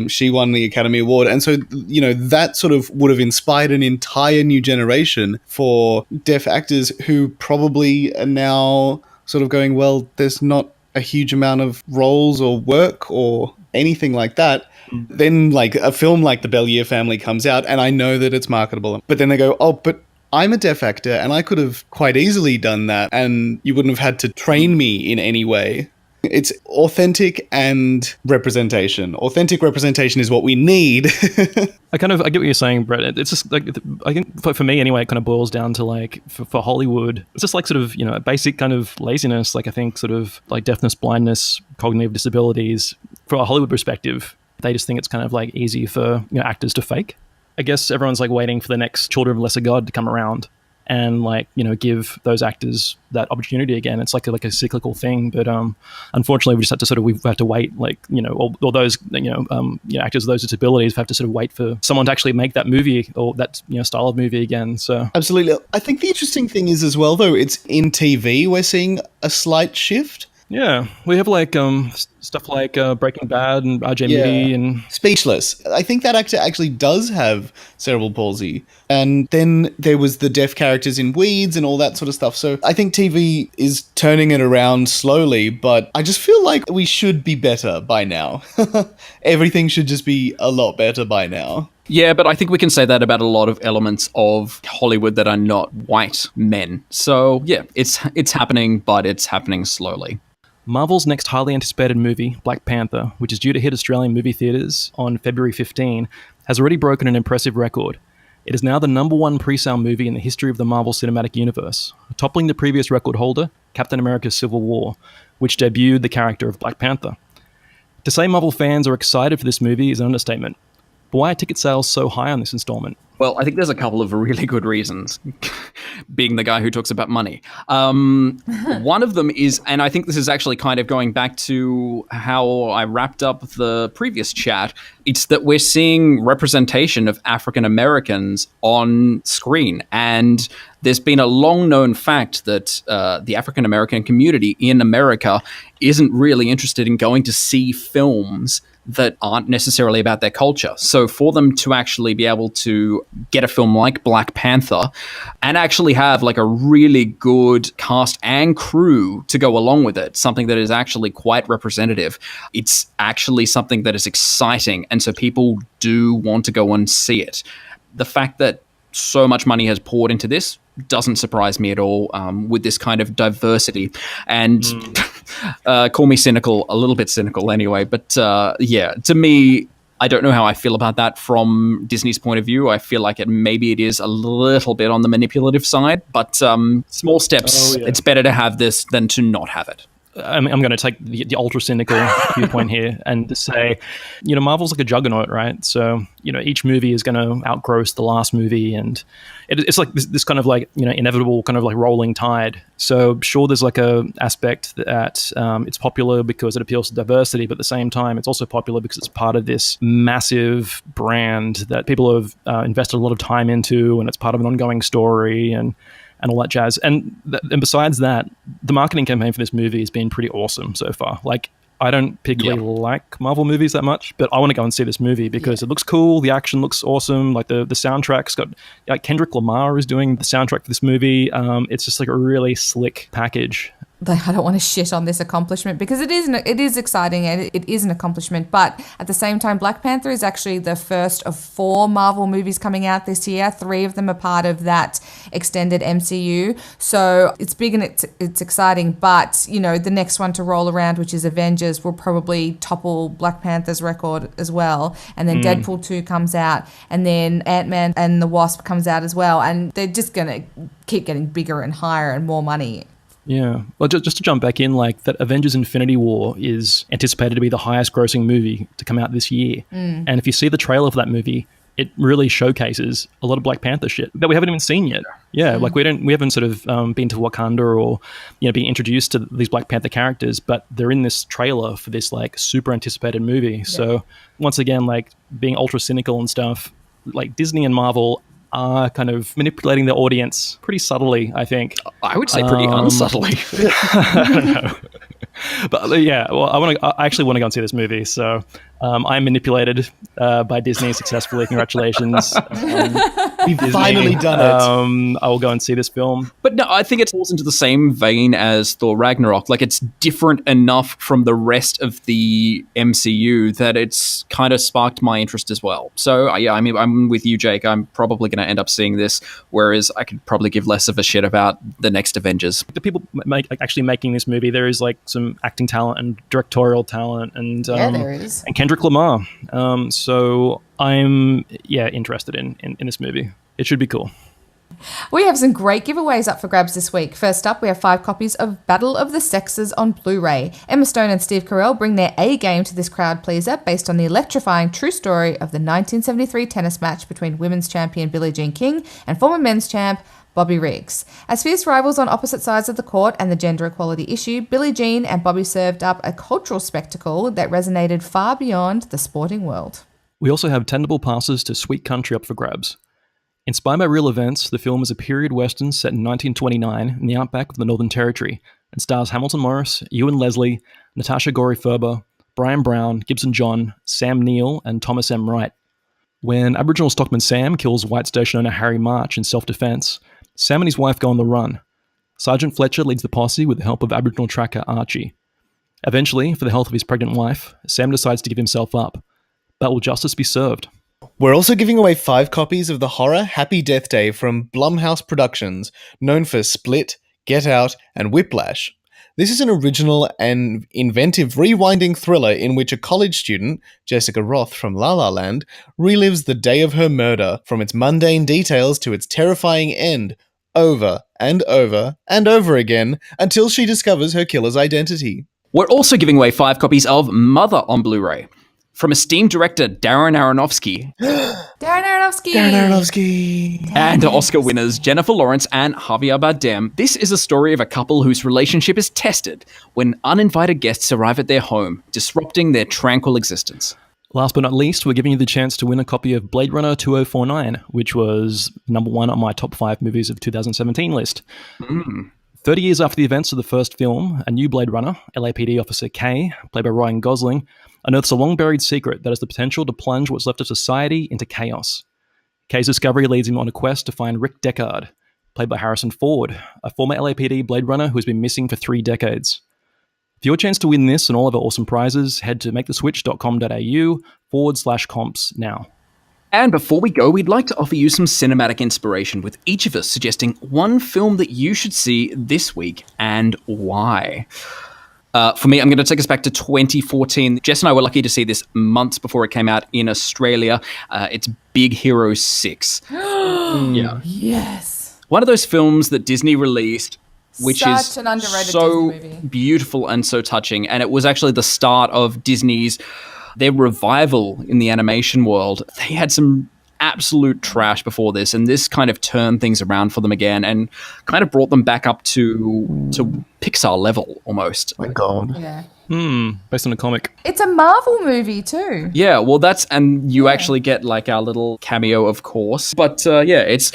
She won the Academy Award. And so, that sort of would have inspired an entire new generation for deaf actors who probably are now sort of going, well, there's not a huge amount of roles or work or anything like that. Then like a film like The Bellier Family comes out and I know that it's marketable. But then they go, oh, but I'm a deaf actor and I could have quite easily done that and you wouldn't have had to train me in any way. It's authentic and representation. Authentic representation is what we need. I get what you're saying, Brett. It's just like, I think for me anyway, it kind of boils down to like, for Hollywood, it's just like sort of, a basic kind of laziness. Like I think sort of like deafness, blindness, cognitive disabilities, from a Hollywood perspective, they just think it's kind of like easy for actors to fake. I guess everyone's like waiting for the next Children of a Lesser God to come around and give those actors that opportunity again. It's like a cyclical thing, but unfortunately we just have to wait, all those actors with those disabilities have to sort of wait for someone to actually make that movie or that style of movie again. So absolutely. I think the interesting thing is as well, though, it's in TV we're seeing a slight shift. Yeah, we have like stuff like Breaking Bad and RJ Mitty and Speechless. I think that actor actually does have cerebral palsy. And then there was the deaf characters in Weeds and all that sort of stuff. So I think TV is turning it around slowly, but I just feel like we should be better by now. Everything should just be a lot better by now. Yeah, but I think we can say that about a lot of elements of Hollywood that are not white men. So yeah, it's happening, but it's happening slowly. Marvel's next highly anticipated movie, Black Panther, which is due to hit Australian movie theatres on February 15, has already broken an impressive record. It is now the #1 pre-sale movie in the history of the Marvel Cinematic Universe, toppling the previous record holder, Captain America: Civil War, which debuted the character of Black Panther. To say Marvel fans are excited for this movie is an understatement. But why are ticket sales so high on this installment? Well, I think there's a couple of really good reasons, being the guy who talks about money. One of them is, and I think this is actually kind of going back to how I wrapped up the previous chat, it's that we're seeing representation of African Americans on screen. And there's been a long-known fact that the African American community in America isn't really interested in going to see films that aren't necessarily about their culture. So for them to actually be able to get a film like Black Panther and actually have like a really good cast and crew to go along with it, something that is actually quite representative, it's actually something that is exciting. And so people do want to go and see it. The fact that so much money has poured into this doesn't surprise me at all, with this kind of diversity. And call me cynical, a little bit cynical anyway, but yeah, to me, I don't know how I feel about that from Disney's point of view. I feel like maybe it is a little bit on the manipulative side, but small steps. Oh, yeah. It's better to have this than to not have it. I'm going to take the ultra cynical viewpoint here and say, Marvel's like a juggernaut, right? So, each movie is going to outgross the last movie, and it's like this kind of like, inevitable kind of like rolling tide. So sure, there's like a aspect that it's popular because it appeals to diversity, but at the same time, it's also popular because it's part of this massive brand that people have invested a lot of time into, and it's part of an ongoing story and all that jazz. And besides that, the marketing campaign for this movie has been pretty awesome so far. Like, I don't particularly like Marvel movies that much, but I want to go and see this movie because it looks cool. The action looks awesome. Like the soundtrack's got Kendrick Lamar is doing the soundtrack for this movie. It's just like a really slick package. I don't want to shit on this accomplishment because it is exciting and it is an accomplishment. But at the same time, Black Panther is actually the first of 4 Marvel movies coming out this year. 3 of them are part of that extended MCU. So it's big and it's exciting. But, you know, the next one to roll around, which is Avengers, will probably topple Black Panther's record as well. And then Deadpool 2 comes out. And then Ant-Man and the Wasp comes out as well. And they're just going to keep getting bigger and higher and more money. Yeah. Well, just to jump back in, like that Avengers Infinity War is anticipated to be the highest grossing movie to come out this year. And if you see the trailer for that movie, it really showcases a lot of Black Panther shit that we haven't even seen yet. Yeah. Like we haven't sort of been to Wakanda or, you know, being introduced to these Black Panther characters, but they're in this trailer for this like super anticipated movie. Yeah. So once again, like being ultra cynical and stuff, like Disney and Marvel are kind of manipulating the audience pretty subtly, I think. I would say pretty unsubtly. I don't know. But yeah, well, I actually want to go and see this movie. So I'm manipulated by Disney successfully. Congratulations. We've finally done it. I will go and see this film. But no, I think it falls into the same vein as Thor Ragnarok. Like, it's different enough from the rest of the MCU that it's kind of sparked my interest as well. So yeah, I mean, I'm with you, Jake. I'm probably going to end up seeing this, whereas I could probably give less of a shit about the next Avengers. The people actually making this movie, there is like some acting talent and directorial talent, and there is, and Kendrick Lamar. So I'm interested in this movie. It should be cool. We have some great giveaways up for grabs this week. First up, we have 5 copies of Battle of the Sexes on Blu-ray. Emma Stone and Steve Carell bring their A-game to this crowd pleaser based on the electrifying true story of the 1973 tennis match between women's champion Billie Jean King and former men's champ Bobby Riggs. As fierce rivals on opposite sides of the court and the gender equality issue, Billie Jean and Bobby served up a cultural spectacle that resonated far beyond the sporting world. We also have tendable passes to Sweet Country up for grabs. Inspired by real events, the film is a period western set in 1929 in the outback of the Northern Territory and stars Hamilton Morris, Ewan Leslie, Natasha Gori-Ferber, Brian Brown, Gibson John, Sam Neill, and Thomas M. Wright. When Aboriginal stockman Sam kills white station owner Harry March in self-defense, Sam and his wife go on the run. Sergeant Fletcher leads the posse with the help of Aboriginal tracker Archie. Eventually, for the health of his pregnant wife, Sam decides to give himself up. But will justice be served? We're also giving away 5 copies of the horror Happy Death Day from Blumhouse Productions, known for Split, Get Out, and Whiplash. This is an original and inventive rewinding thriller in which a college student, Jessica Roth from La La Land, relives the day of her murder from its mundane details to its terrifying end, over and over and over again, until she discovers her killer's identity. We're also giving away 5 copies of Mother on Blu-ray from esteemed director Darren Aronofsky. Darren Aronofsky! And Oscar winners Jennifer Lawrence and Javier Bardem. This is a story of a couple whose relationship is tested when uninvited guests arrive at their home, disrupting their tranquil existence. Last but not least, we're giving you the chance to win a copy of Blade Runner 2049, which was number 1 on my top 5 movies of 2017 list. 30 years after the events of the first film, a new Blade Runner, LAPD Officer K, played by Ryan Gosling, unearths a long-buried secret that has the potential to plunge what's left of society into chaos. K's discovery leads him on a quest to find Rick Deckard, played by Harrison Ford, a former LAPD Blade Runner who has been missing for 3 decades. For your chance to win this and all of our awesome prizes, head to maketheswitch.com.au/comps now. And before we go, we'd like to offer you some cinematic inspiration, with each of us suggesting one film that you should see this week and why. For me, I'm going to take us back to 2014. Jess and I were lucky to see this months before it came out in Australia. It's Big Hero 6. Yeah. Yes. One of those films that Disney released, which Such is an underrated so Disney movie. Beautiful and so touching. And it was actually the start of their revival in the animation world. They had some absolute trash before this, and this kind of turned things around for them again and kind of brought them back up to Pixar level almost. My God. Yeah. Based on a comic. It's a Marvel movie too. Yeah, well, and you actually get like our little cameo, of course. But it's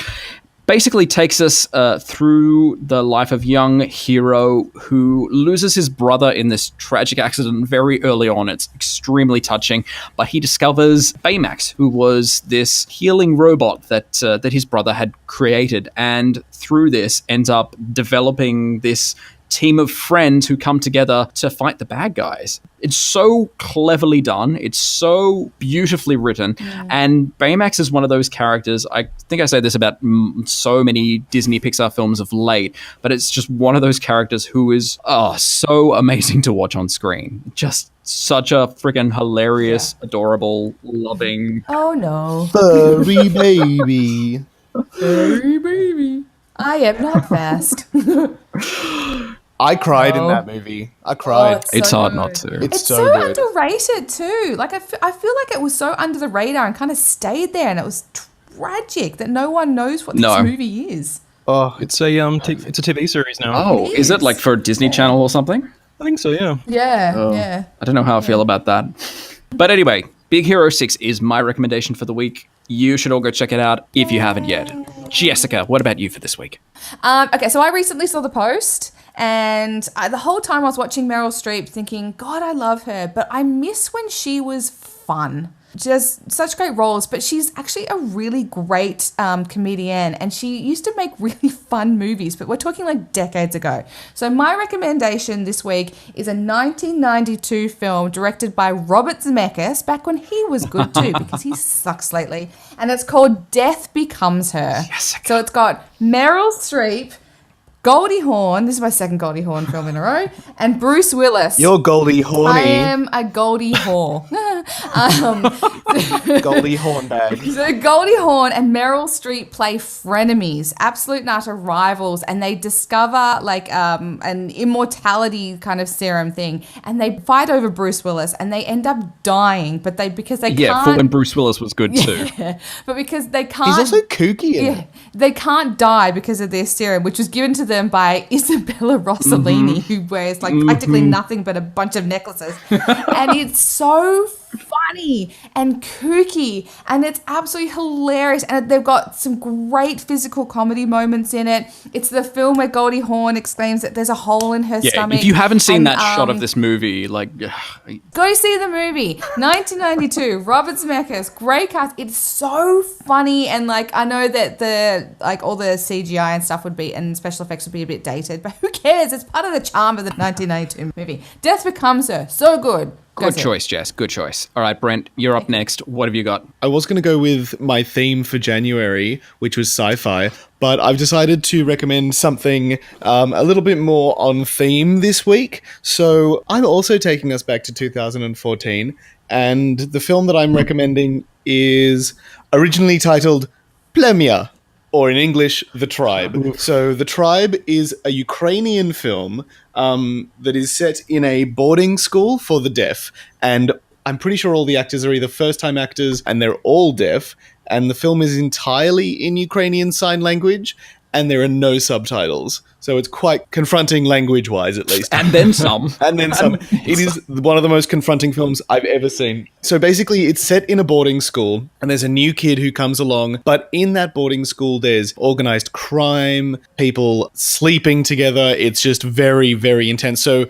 basically takes us through the life of young hero who loses his brother in this tragic accident very early on. It's extremely touching, but he discovers Baymax, who was this healing robot that his brother had created, and through this ends up developing this team of friends who come together to fight the bad guys. It's so cleverly done. It's so beautifully written. And Baymax is one of those characters. I think I say this about so many Disney Pixar films of late, but it's just one of those characters who is so amazing to watch on screen. Just such a freaking hilarious, adorable, loving. Oh no. Furry baby. Furry baby. I am not fast. I cried in that movie. I cried. It's so hard not to. It's so good. underrated too. Like I feel like it was so under the radar and kind of stayed there, and it was tragic that no one knows what this movie is. Oh, it's a it's a TV series now. Oh, is it like for Disney Channel or something? I think so. Yeah. Yeah. I don't know how I feel about that. But anyway, Big Hero 6 is my recommendation for the week. You should all go check it out if you haven't yet. Jessica, what about you for this week? Okay, so I recently saw The Post, and the whole time I was watching Meryl Streep thinking, God, I love her, but I miss when she was fun. Just such great roles, but she's actually a really great comedian, and she used to make really fun movies, but we're talking like decades ago. So my recommendation this week is a 1992 film directed by Robert Zemeckis, back when he was good too, because he sucks lately, and it's called Death Becomes Her. So it's got Meryl Streep, Goldie Hawn, this is my second Goldie Hawn film in a row, and Bruce Willis. You're Goldie Horny. I am a Goldie Hawn. Goldie Hawn bag. So Goldie Hawn and Meryl Streep play frenemies, absolute and utter rivals, and they discover like an immortality kind of serum thing, and they fight over Bruce Willis, and they end up dying, but because they can't. Yeah, when Bruce Willis was good too. Yeah, but because they can't. He's also kooky in it. They can't die because of their serum, which was given to them by Isabella Rossellini, who wears like practically nothing but a bunch of necklaces. And it's so funny and kooky, and it's absolutely hilarious, and they've got some great physical comedy moments in it. It's the film where Goldie Hawn exclaims that there's a hole in her stomach. If you haven't seen that shot of this movie, like go see the movie. 1992, Robert Zemeckis, great cast. It's so funny, and like I know that all the CGI and stuff would be, and special effects would be a bit dated, but who cares? It's part of the charm of the 1992 movie. Death Becomes Her, so good. Good choice, Jess. Good choice. All right, Brent, you're up next. What have you got? I was going to go with my theme for January, which was sci-fi, but I've decided to recommend something a little bit more on theme this week. So I'm also taking us back to 2014, and the film that I'm recommending is originally titled Plemia, or in English, The Tribe. So The Tribe is a Ukrainian film that is set in a boarding school for the deaf. And I'm pretty sure all the actors are either first-time actors and they're all deaf. And the film is entirely in Ukrainian Sign Language, and there are no subtitles. So it's quite confronting language-wise, at least. And then some. And then some. It is one of the most confronting films I've ever seen. So basically, it's set in a boarding school, and there's a new kid who comes along. But in that boarding school, there's organized crime, people sleeping together. It's just very, very intense. So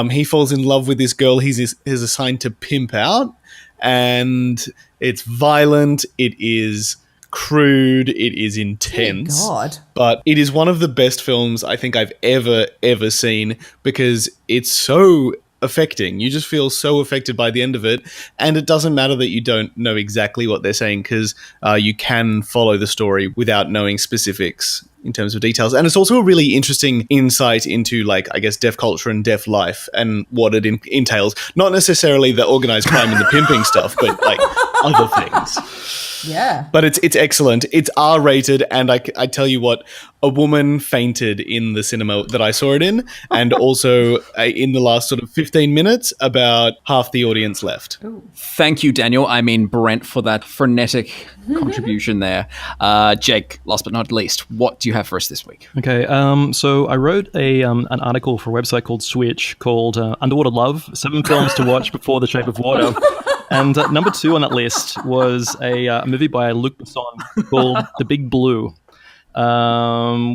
he falls in love with this girl he's assigned to pimp out. And it's violent. It is crude, it is intense. Oh, God. But it is one of the best films I think I've ever seen, because it's so affecting. You just feel so affected by the end of it, and it doesn't matter that you don't know exactly what they're saying, because you can follow the story without knowing specifics in terms of details. And it's also a really interesting insight into, like, I guess, deaf culture and deaf life and what it entails. Not necessarily the organized crime and the pimping stuff, but like other things. Yeah. But it's excellent. It's R-rated, and I tell you what, a woman fainted in the cinema that I saw it in, and also in the last sort of 15 minutes, about half the audience left. Ooh. Thank you, Daniel. I mean Brent, for that frenetic contribution there. Jake, last but not least, what do you have for us this week? Okay, so I wrote an article for a website called Switch called Underwater Love, 7 films to watch before The Shape of Water. And number 2 on that list was a movie by Luc Besson called The Big Blue.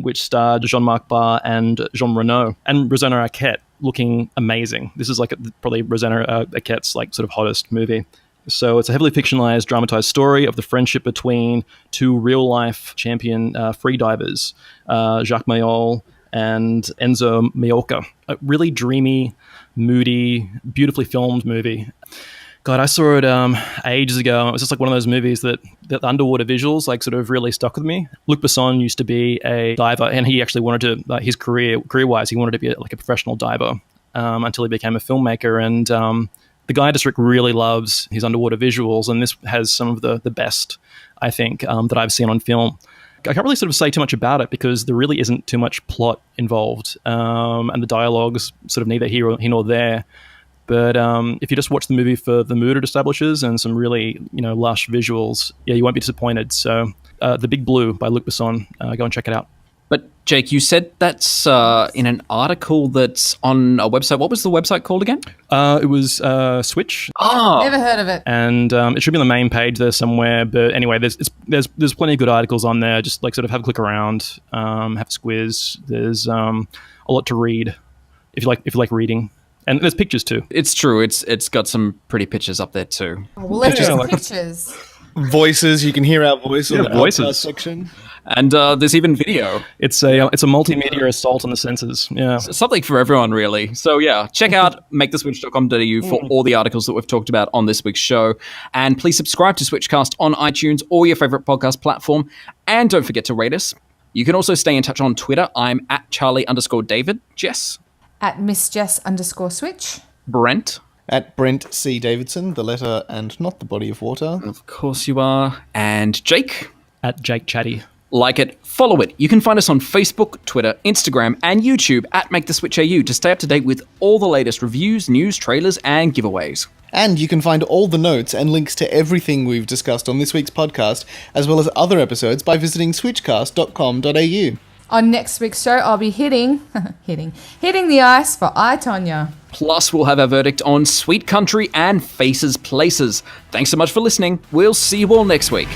which starred Jean-Marc Barr and Jean Reno and Rosanna Arquette, looking amazing. This is like probably Rosanna Arquette's like sort of hottest movie. So it's a heavily fictionalized, dramatized story of the friendship between two real-life champion freedivers, Jacques Mayol and Enzo Maiorca. A really dreamy, moody, beautifully filmed movie. God, I saw it ages ago. It was just like one of those movies that the underwater visuals like sort of really stuck with me. Luc Besson used to be a diver, and he actually wanted to, his career-wise, he wanted to be like a professional diver until he became a filmmaker. And the guy just really loves his underwater visuals, and this has some of the best, I think, that I've seen on film. I can't really sort of say too much about it because there really isn't too much plot involved, and the dialogue's sort of neither here nor there. But if you just watch the movie for the mood it establishes and some really, lush visuals, yeah, you won't be disappointed. So, The Big Blue by Luc Besson, go and check it out. But Jake, you said that's in an article that's on a website. What was the website called again? It was Switch. Oh, never heard of it. And it should be on the main page there somewhere. But anyway, there's plenty of good articles on there. Just like sort of have a click around, have a squiz. There's a lot to read if you like reading. And there's pictures too. It's true. It's got some pretty pictures up there too. Well, let's get pictures. Voices. You can hear our voice on the voices section. And there's even video. It's a multimedia assault on the senses. Yeah, something for everyone, really. So yeah, check out maketheswitch.com.au for all the articles that we've talked about on this week's show. And please subscribe to SWITCHCast on iTunes or your favorite podcast platform. And don't forget to rate us. You can also stay in touch on Twitter. I'm at Charlie_David. Jess. At Miss Jess_Switch. Brent. At Brent C. Davidson, the letter and not the body of water. Of course you are. And Jake. At Jake Chatty. Like it, follow it. You can find us on Facebook, Twitter, Instagram, and YouTube at MakeTheSwitchAU to stay up to date with all the latest reviews, news, trailers, and giveaways. And you can find all the notes and links to everything we've discussed on this week's podcast, as well as other episodes by visiting switchcast.com.au. On next week's show, I'll be hitting the ice for I, Tonya. Plus, we'll have our verdict on Sweet Country and Faces Places. Thanks so much for listening. We'll see you all next week.